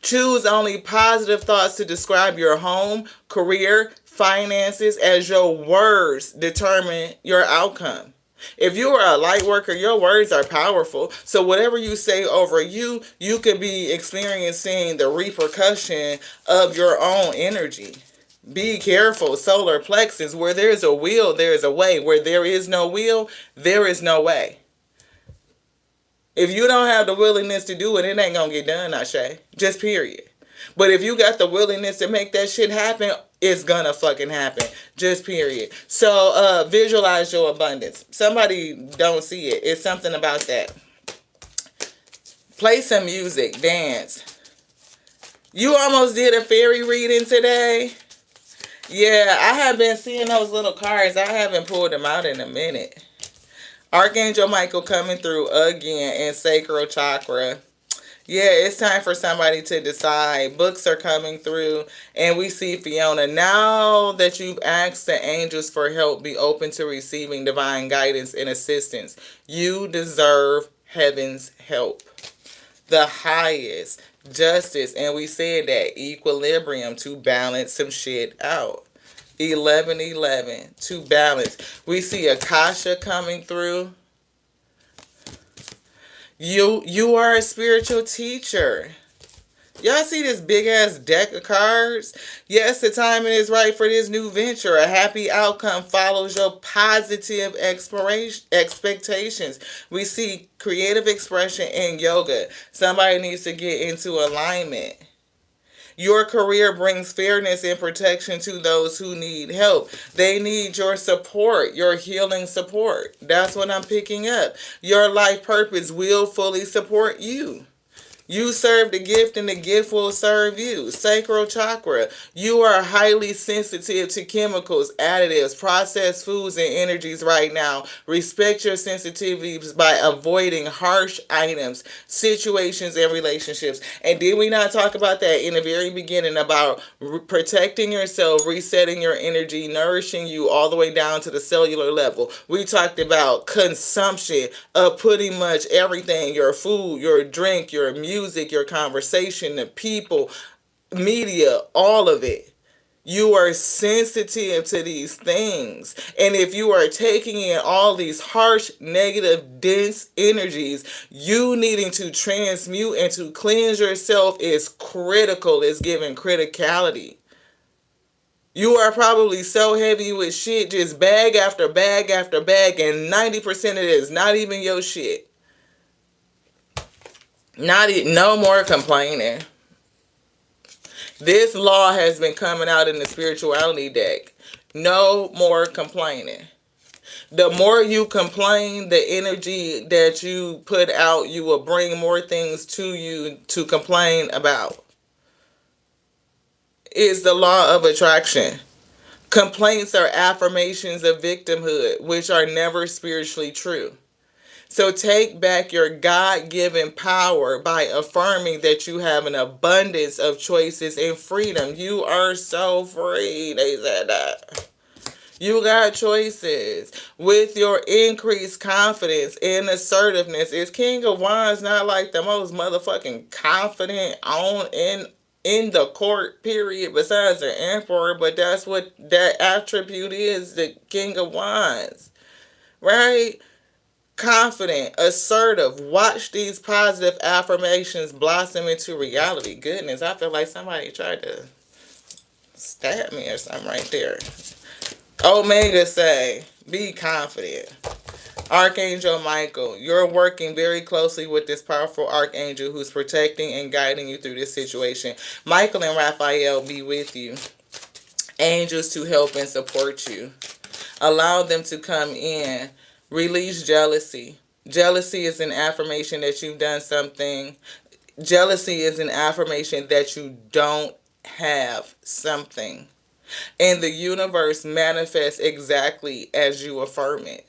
Speaker 1: Choose only positive thoughts to describe your home, career, finances, as your words determine your outcome. If you are a light worker, your words are powerful. So whatever you say over you, you could be experiencing the repercussion of your own energy. Be careful, solar plexus. Where there's a will, there's a way. Where there is no will, there is no way. If you don't have the willingness to do it, it ain't gonna get done, Ashe. Just period. But if you got the willingness to make that shit happen, it's gonna fucking happen. Just period. So visualize your abundance. Somebody don't see it. It's something about that. Play some music. Dance. You almost did a fairy reading today. Yeah, I have been seeing those little cards. I haven't pulled them out in a minute. Archangel Michael coming through again in sacral chakra. Yeah, it's time for somebody to decide. Books are coming through, and we see Fiona. Now that you've asked the angels for help, be open to receiving divine guidance and assistance. You deserve heaven's help. The highest justice, and we said that equilibrium, to balance some shit out. 1111 to balance. We see Akasha coming through. You are a spiritual teacher. Y'all see this big ass deck of cards? Yes, the timing is right for this new venture. A happy outcome follows your positive expectations. We see creative expression in yoga. Somebody needs to get into alignment. Your career brings fairness and protection to those who need help. They need your support, your healing support. That's what I'm picking up. Your life purpose will fully support you. You serve the gift and the gift will serve you. Sacral chakra. You are highly sensitive to chemicals, additives, processed foods, and energies right now. Respect your sensitivities by avoiding harsh items, situations, and relationships. And did we not talk about that in the very beginning about protecting yourself, resetting your energy, nourishing you all the way down to the cellular level? We talked about consumption of pretty much everything, your food, your drink, your music, music, your conversation, the people, media, all of it. You are sensitive to these things. And if you are taking in all these harsh, negative, dense energies, you needing to transmute and to cleanse yourself is critical. It's giving criticality. You are probably so heavy with shit, just bag after bag after bag, and 90% of it is not even your shit. No more complaining. This law has been coming out in the spirituality deck. No more complaining. The more you complain, the energy that you put out, you will bring more things to you to complain about. It's the law of attraction. Complaints are affirmations of victimhood, which are never spiritually true. So take back your God-given power by affirming that you have an abundance of choices and freedom. You are so free. They said that. You got choices. With your increased confidence and assertiveness, is King of Wands not like the most motherfucking confident on in the court, period, besides the Emperor? But that's what that attribute is, the King of Wands, right? Confident, assertive. Watch these positive affirmations blossom into reality. Goodness, I feel like somebody tried to stab me or something right there. Omega say, be confident. Archangel Michael, you're working very closely with this powerful archangel who's protecting and guiding you through this situation. Michael and Raphael be with you. Angels to help and support you. Allow them to come in. Release jealousy. Jealousy is an affirmation that you've done something. Jealousy is an affirmation that you don't have something. And the universe manifests exactly as you affirm it.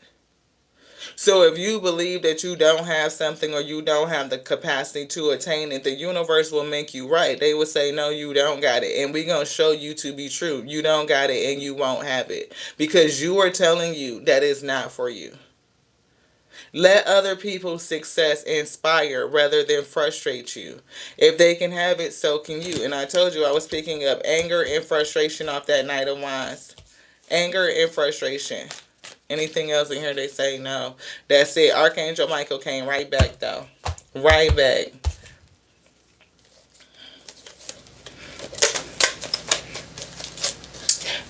Speaker 1: So if you believe that you don't have something or you don't have the capacity to attain it, the universe will make you right. They will say, no, you don't got it. And we're going to show you to be true. You don't got it and you won't have it. Because you are telling you that it's not for you. Let other people's success inspire rather than frustrate you. If they can have it, so can you. And I told you I was picking up anger and frustration off that Knight of Wands. Anger and frustration. Anything else in here, they say no. That's it. Archangel Michael came right back, though. Right back.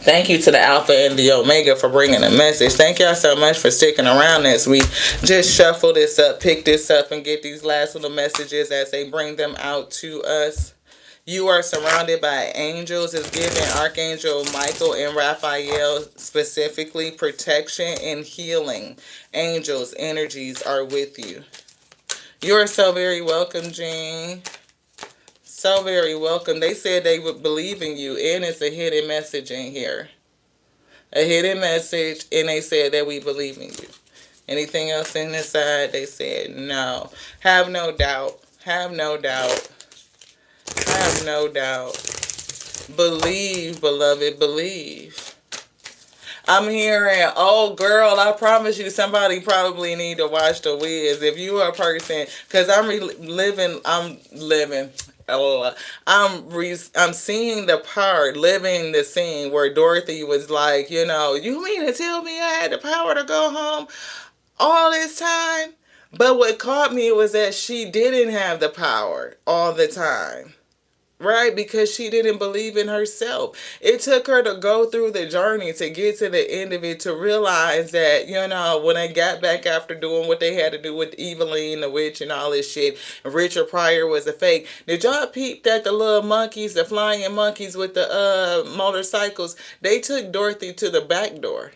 Speaker 1: Thank you to the Alpha and the Omega for bringing a message. Thank y'all so much for sticking around as we just shuffle this up, pick this up, and get these last little messages as they bring them out to us. You are surrounded by angels. It's giving Archangel Michael and Raphael specifically protection and healing. Angels, energies are with you. You are so very welcome, Jean. So very welcome. They said they would believe in you, and it's a hidden message in here. A hidden message, and they said that we believe in you. Anything else in this side? They said no. Have no doubt. Have no doubt. Have no doubt. Believe, beloved, believe. I'm hearing, oh girl, I promise you somebody probably need to watch The Wiz. If you are a person, because I'm seeing the part, living the scene where Dorothy was like, you mean to tell me I had the power to go home all this time? But what caught me was that she didn't have the power all the time. Right? Because she didn't believe in herself. It took her to go through the journey to get to the end of it to realize that, when they got back after doing what they had to do with Evelyn, the witch, and all this shit, Richard Pryor was a fake. Did y'all peep that the little monkeys, the flying monkeys with the motorcycles, they took Dorothy to the back door?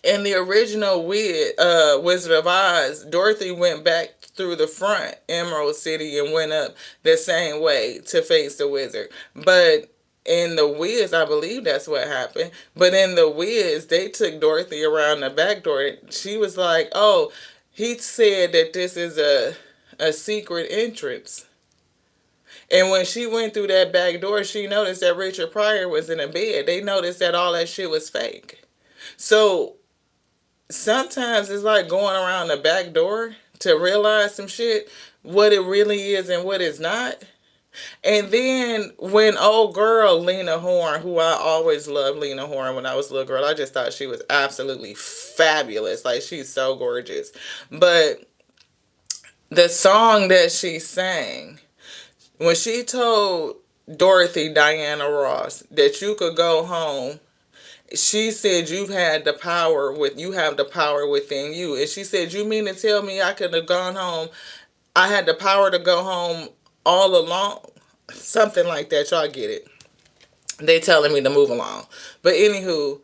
Speaker 1: In the original Wizard of Oz, Dorothy went back through the front, Emerald City, and went up the same way to face the wizard. But in The Wiz, I believe that's what happened. But in The Wiz, they took Dorothy around the back door. She was like, oh, he said that this is a secret entrance. And when she went through that back door, she noticed that Richard Pryor was in a bed. They noticed that all that shit was fake. So sometimes it's like going around the back door to realize some shit, what it really is and what it's not. And then when old girl Lena Horne, who I always loved Lena Horne when I was a little girl, I just thought she was absolutely fabulous. Like, she's so gorgeous. But the song that she sang, when she told Dorothy Diana Ross that you could go home, she said you have the power within you. And she said, you mean to tell me I could have gone home, I had the power to go home all along? Something like that. Y'all get it. They telling me to move along. But anywho,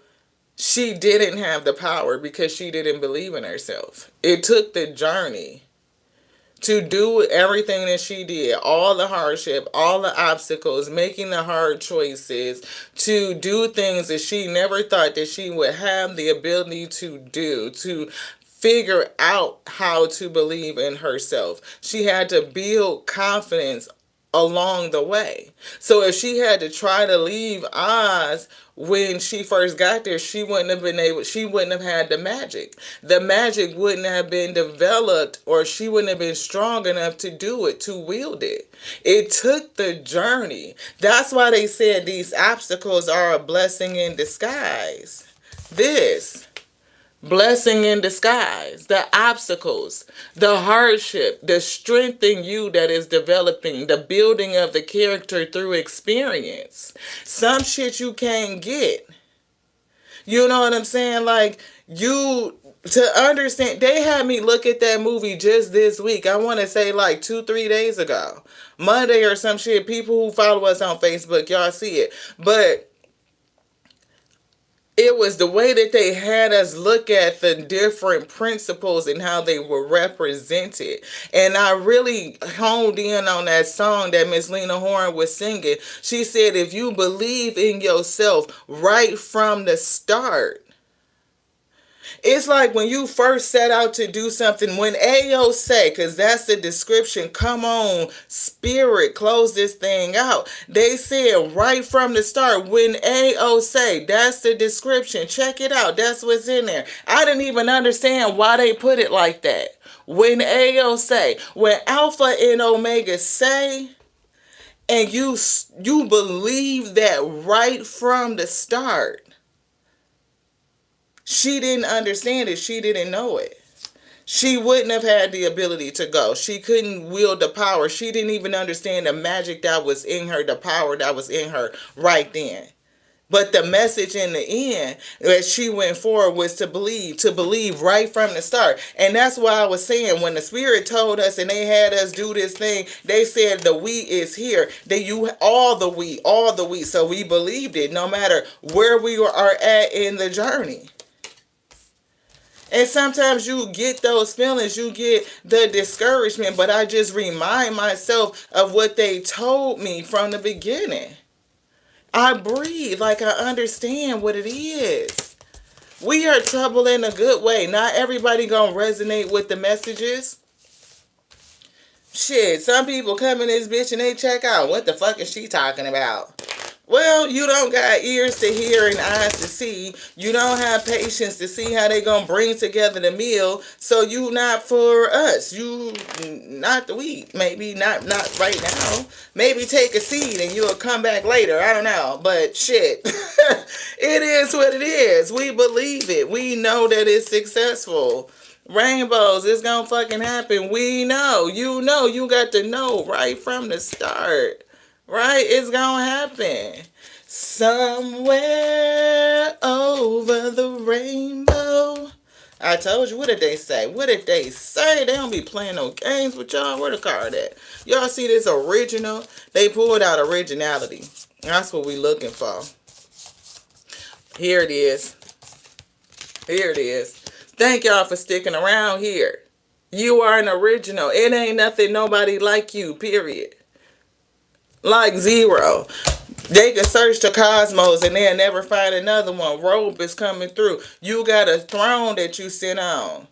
Speaker 1: she didn't have the power because she didn't believe in herself. It took the journey to do everything that she did, all the hardship, all the obstacles, making the hard choices, to do things that she never thought that she would have the ability to do, to figure out how to believe in herself. She had to build confidence along the way. So if she had to try to leave Oz when she first got there, she wouldn't have had the magic. The magic wouldn't have been developed, or she wouldn't have been strong enough to do it, to wield it. It took the journey. That's why they said these obstacles are a blessing in disguise. This blessing in disguise, the obstacles, the hardship, the strength in you that is developing, the building of the character through experience. Some shit you can't get. You know what I'm saying? Like, to understand, they had me look at that movie just this week. I want to say like 2-3 days ago, Monday or some shit. People who follow us on Facebook, y'all see it. But it was the way that they had us look at the different principles and how they were represented. And I really honed in on that song that Miss Lena Horne was singing. She said, if you believe in yourself right from the start, it's like when you first set out to do something, when Ayo say, because that's the description, come on, spirit, close this thing out. They said right from the start, when Ayo say, that's the description. Check it out. That's what's in there. I didn't even understand why they put it like that. When Ayo say, when Alpha and Omega say, and you believe that right from the start. She didn't understand it. She didn't know it. She wouldn't have had the ability to go. She couldn't wield the power. She didn't even understand the magic that was in her, the power that was in her right then. But the message in the end that she went forward was to believe right from the start. And that's why I was saying, when the Spirit told us and they had us do this thing, they said the we is here. All the we. So we believed it no matter where we are at in the journey. And sometimes you get those feelings, you get the discouragement, but I just remind myself of what they told me from the beginning. I breathe like I understand what it is. We are trouble in a good way. Not everybody gonna resonate with the messages. Shit, some people come in this bitch and they check out. What the fuck is she talking about? Well, you don't got ears to hear and eyes to see. You don't have patience to see how they gonna bring together the meal. So you not for us. You not the wheat. Maybe not right now. Maybe take a seed and you'll come back later. I don't know. But shit. It is what it is. We believe it. We know that it's successful. Rainbows, it's gonna fucking happen. We know. You know. You got to know right from the start. Right? It's gonna happen. Somewhere over the rainbow. I told you. What did they say? What did they say? They don't be playing no games with y'all. Where the card at? Y'all see this original? They pulled out originality. That's what we looking for. Here it is. Here it is. Thank y'all for sticking around here. You are an original. It ain't nothing nobody like you, period. Like zero. They can search the cosmos and they'll never find another one. Rope is coming through. You got a throne that you sit on.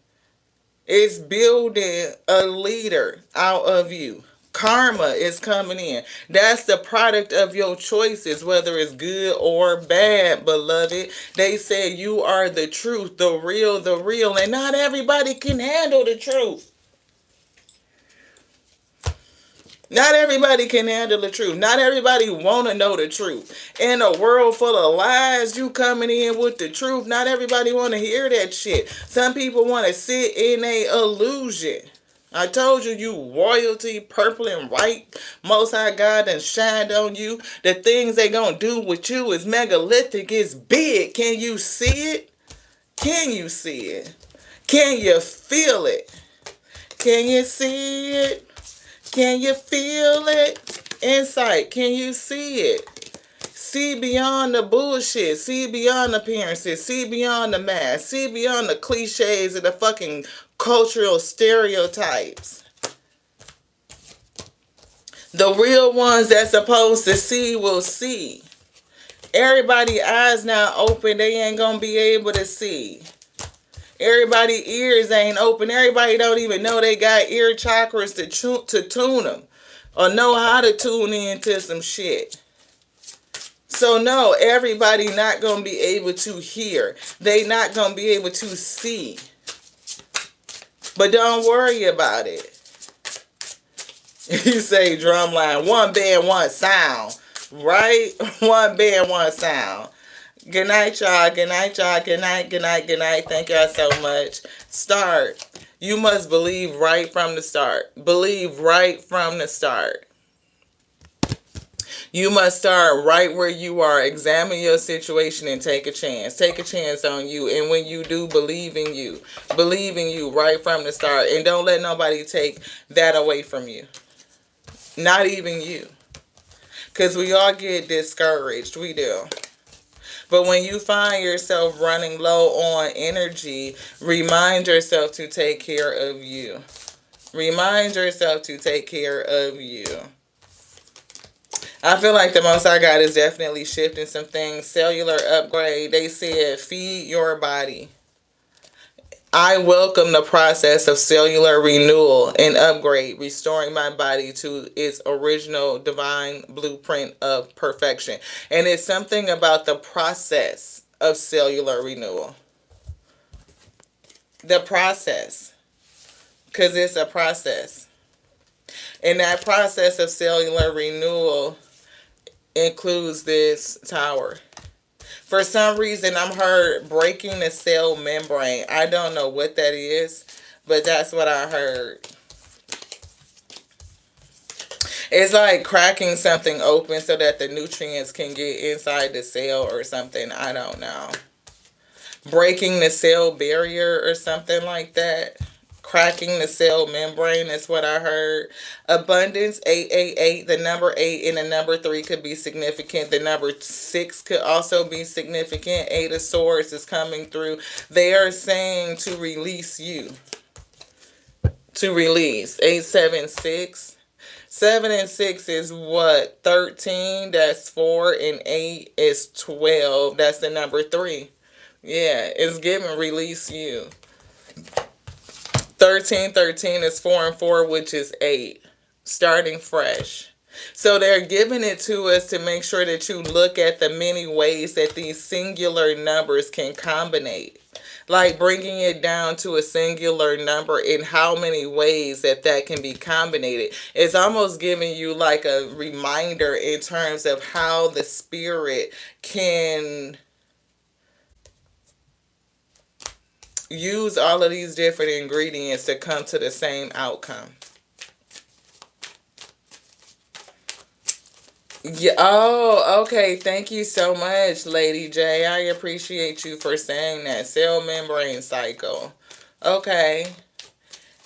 Speaker 1: It's building a leader out of you. Karma is coming in. That's the product of your choices, whether it's good or bad, beloved. They say you are the truth, the real, and not everybody can handle the truth. Not everybody can handle the truth. Not everybody want to know the truth. In a world full of lies, you coming in with the truth. Not everybody want to hear that shit. Some people want to sit in a illusion. I told you, you royalty, purple and white. Most High God done shined on you. The things they gonna do with you is megalithic, it's big. Can you see it? Can you see it? Can you feel it? Can you see it? Can you feel it? Insight. Can you see it? See beyond the bullshit. See beyond the appearances. See beyond the mask. See beyond the cliches and the fucking cultural stereotypes. The real ones that's supposed to see will see. Everybody eyes now open. They ain't gonna be able to see. Everybody ears ain't open. Everybody don't even know they got ear chakras to tune them or know how to tune into some shit. So no, everybody not going to be able to hear. They not going to be able to see. But don't worry about it. You say drumline, one band, one sound. Right? One band, one sound. Good night, y'all. Good night, y'all. Good night, good night, good night. Thank y'all so much. Start. You must believe right from the start. Believe right from the start. You must start right where you are. Examine your situation and take a chance. Take a chance on you. And when you do, believe in you. Believe in you right from the start. And don't let nobody take that away from you. Not even you. Because we all get discouraged. We do. But when you find yourself running low on energy, remind yourself to take care of you. Remind yourself to take care of you. I feel like the Most High God is definitely shifting some things. Cellular upgrade. They said, feed your body. I welcome the process of cellular renewal and upgrade, restoring my body to its original divine blueprint of perfection. And it's something about the process of cellular renewal. The process. Because it's a process. And that process of cellular renewal includes this tower. For some reason, I'm heard breaking the cell membrane. I don't know what that is, but that's what I heard. It's like cracking something open so that the nutrients can get inside the cell or something. I don't know. Breaking the cell barrier or something like that. Cracking the cell membrane is what I heard. Abundance, 888. The number 8 and the number 3 could be significant. The number 6 could also be significant. 8 of Swords is coming through. They are saying to release you. To release. 876. 7 and 6 is what? 13. That's 4. And 8 is 12. That's the number 3. Yeah, it's giving release you. 13 is 4 and 4, which is 8. Starting fresh. So they're giving it to us to make sure that you look at the many ways that these singular numbers can combinate. Like bringing it down to a singular number in how many ways that can be combinated. It's almost giving you like a reminder in terms of how the spirit can use all of these different ingredients to come to the same outcome. Yeah. Oh, okay. Thank you so much, Lady J. I appreciate you for saying that. Cell membrane cycle. Okay.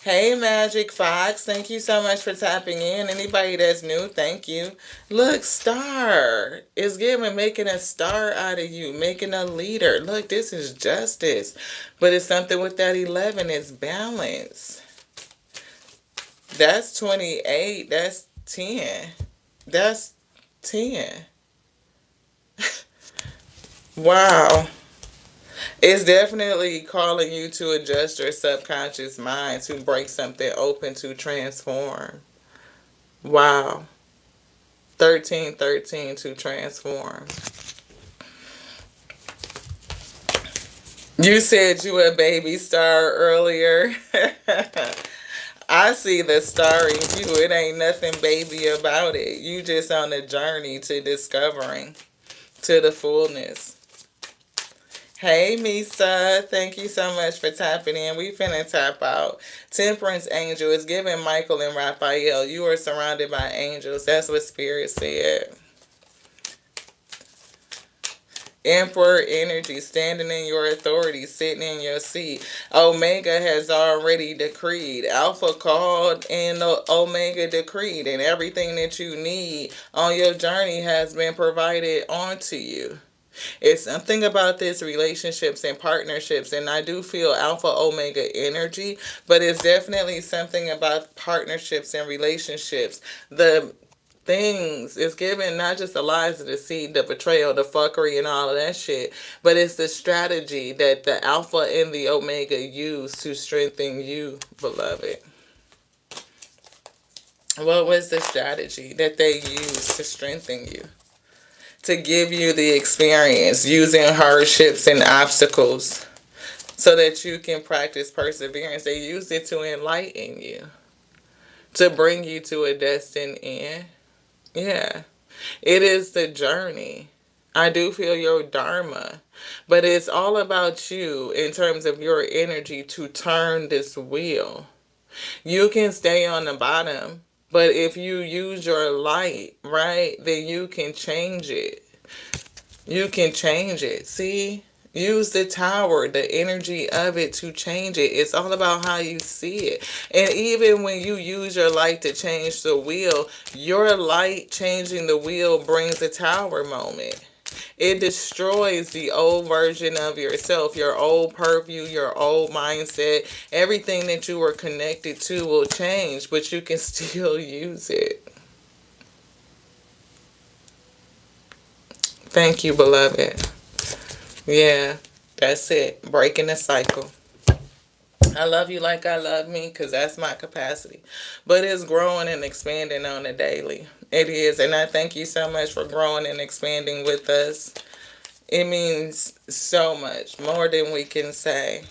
Speaker 1: Hey, Magic Fox. Thank you so much for tapping in. Anybody that's new, thank you. Look, star. It's giving, making a star out of you, making a leader. Look, this is justice. But it's something with that 11. It's balance. That's 28. That's 10. That's 10. Wow. It's definitely calling you to adjust your subconscious mind, to break something open, to transform. Wow. 1313 to transform. You said you a baby star earlier. I see the star in you. It ain't nothing baby about it. You just on a journey to discovering to the fullness. Hey, Misa. Thank you so much for tapping in. We finna tap out. Temperance angel is giving Michael and Raphael. You are surrounded by angels. That's what Spirit said. Emperor energy, standing in your authority, sitting in your seat. Omega has already decreed. Alpha called and Omega decreed. And everything that you need on your journey has been provided onto you. It's something about this relationships and partnerships, and I do feel Alpha Omega energy, but it's definitely something about partnerships and relationships. The things is given not just the lies, of the deceit, the betrayal, the fuckery, and all of that shit, but it's the strategy that the Alpha and the Omega use to strengthen you, beloved. What was the strategy that they used to strengthen you? To give you the experience using hardships and obstacles so that you can practice perseverance. They used it to enlighten you, to bring you to a destined end. Yeah, it is the journey. I do feel your dharma, but it's all about you in terms of your energy to turn this wheel. You can stay on the bottom, but if you use your light, right, then you can change it. You can change it. See? Use the tower, the energy of it to change it. It's all about how you see it. And even when you use your light to change the wheel, your light changing the wheel brings a tower moment. It destroys the old version of yourself, your old purview, your old mindset. Everything that you were connected to will change, but you can still use it. Thank you, beloved. Yeah, that's it. Breaking the cycle. I love you like I love me because that's my capacity. But it's growing and expanding on a daily. It is. And I thank you so much for growing and expanding with us. It means so much, more than we can say.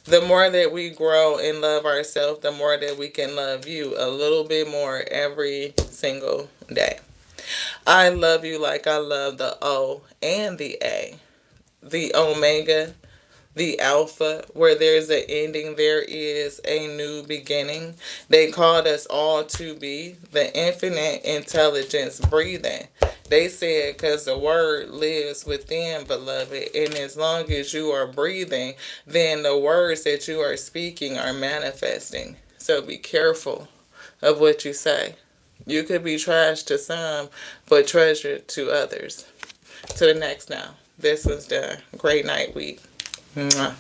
Speaker 1: The more that we grow and love ourselves, the more that we can love you a little bit more every single day. I love you like I love the O and the A. The Omega, the Alpha, where there's an ending, there is a new beginning. They called us all to be the infinite intelligence breathing. They said because the word lives within, beloved, and as long as you are breathing, then the words that you are speaking are manifesting. So be careful of what you say. You could be trash to some, but treasure to others. To the next now. This was the Great Night Week. Mwah.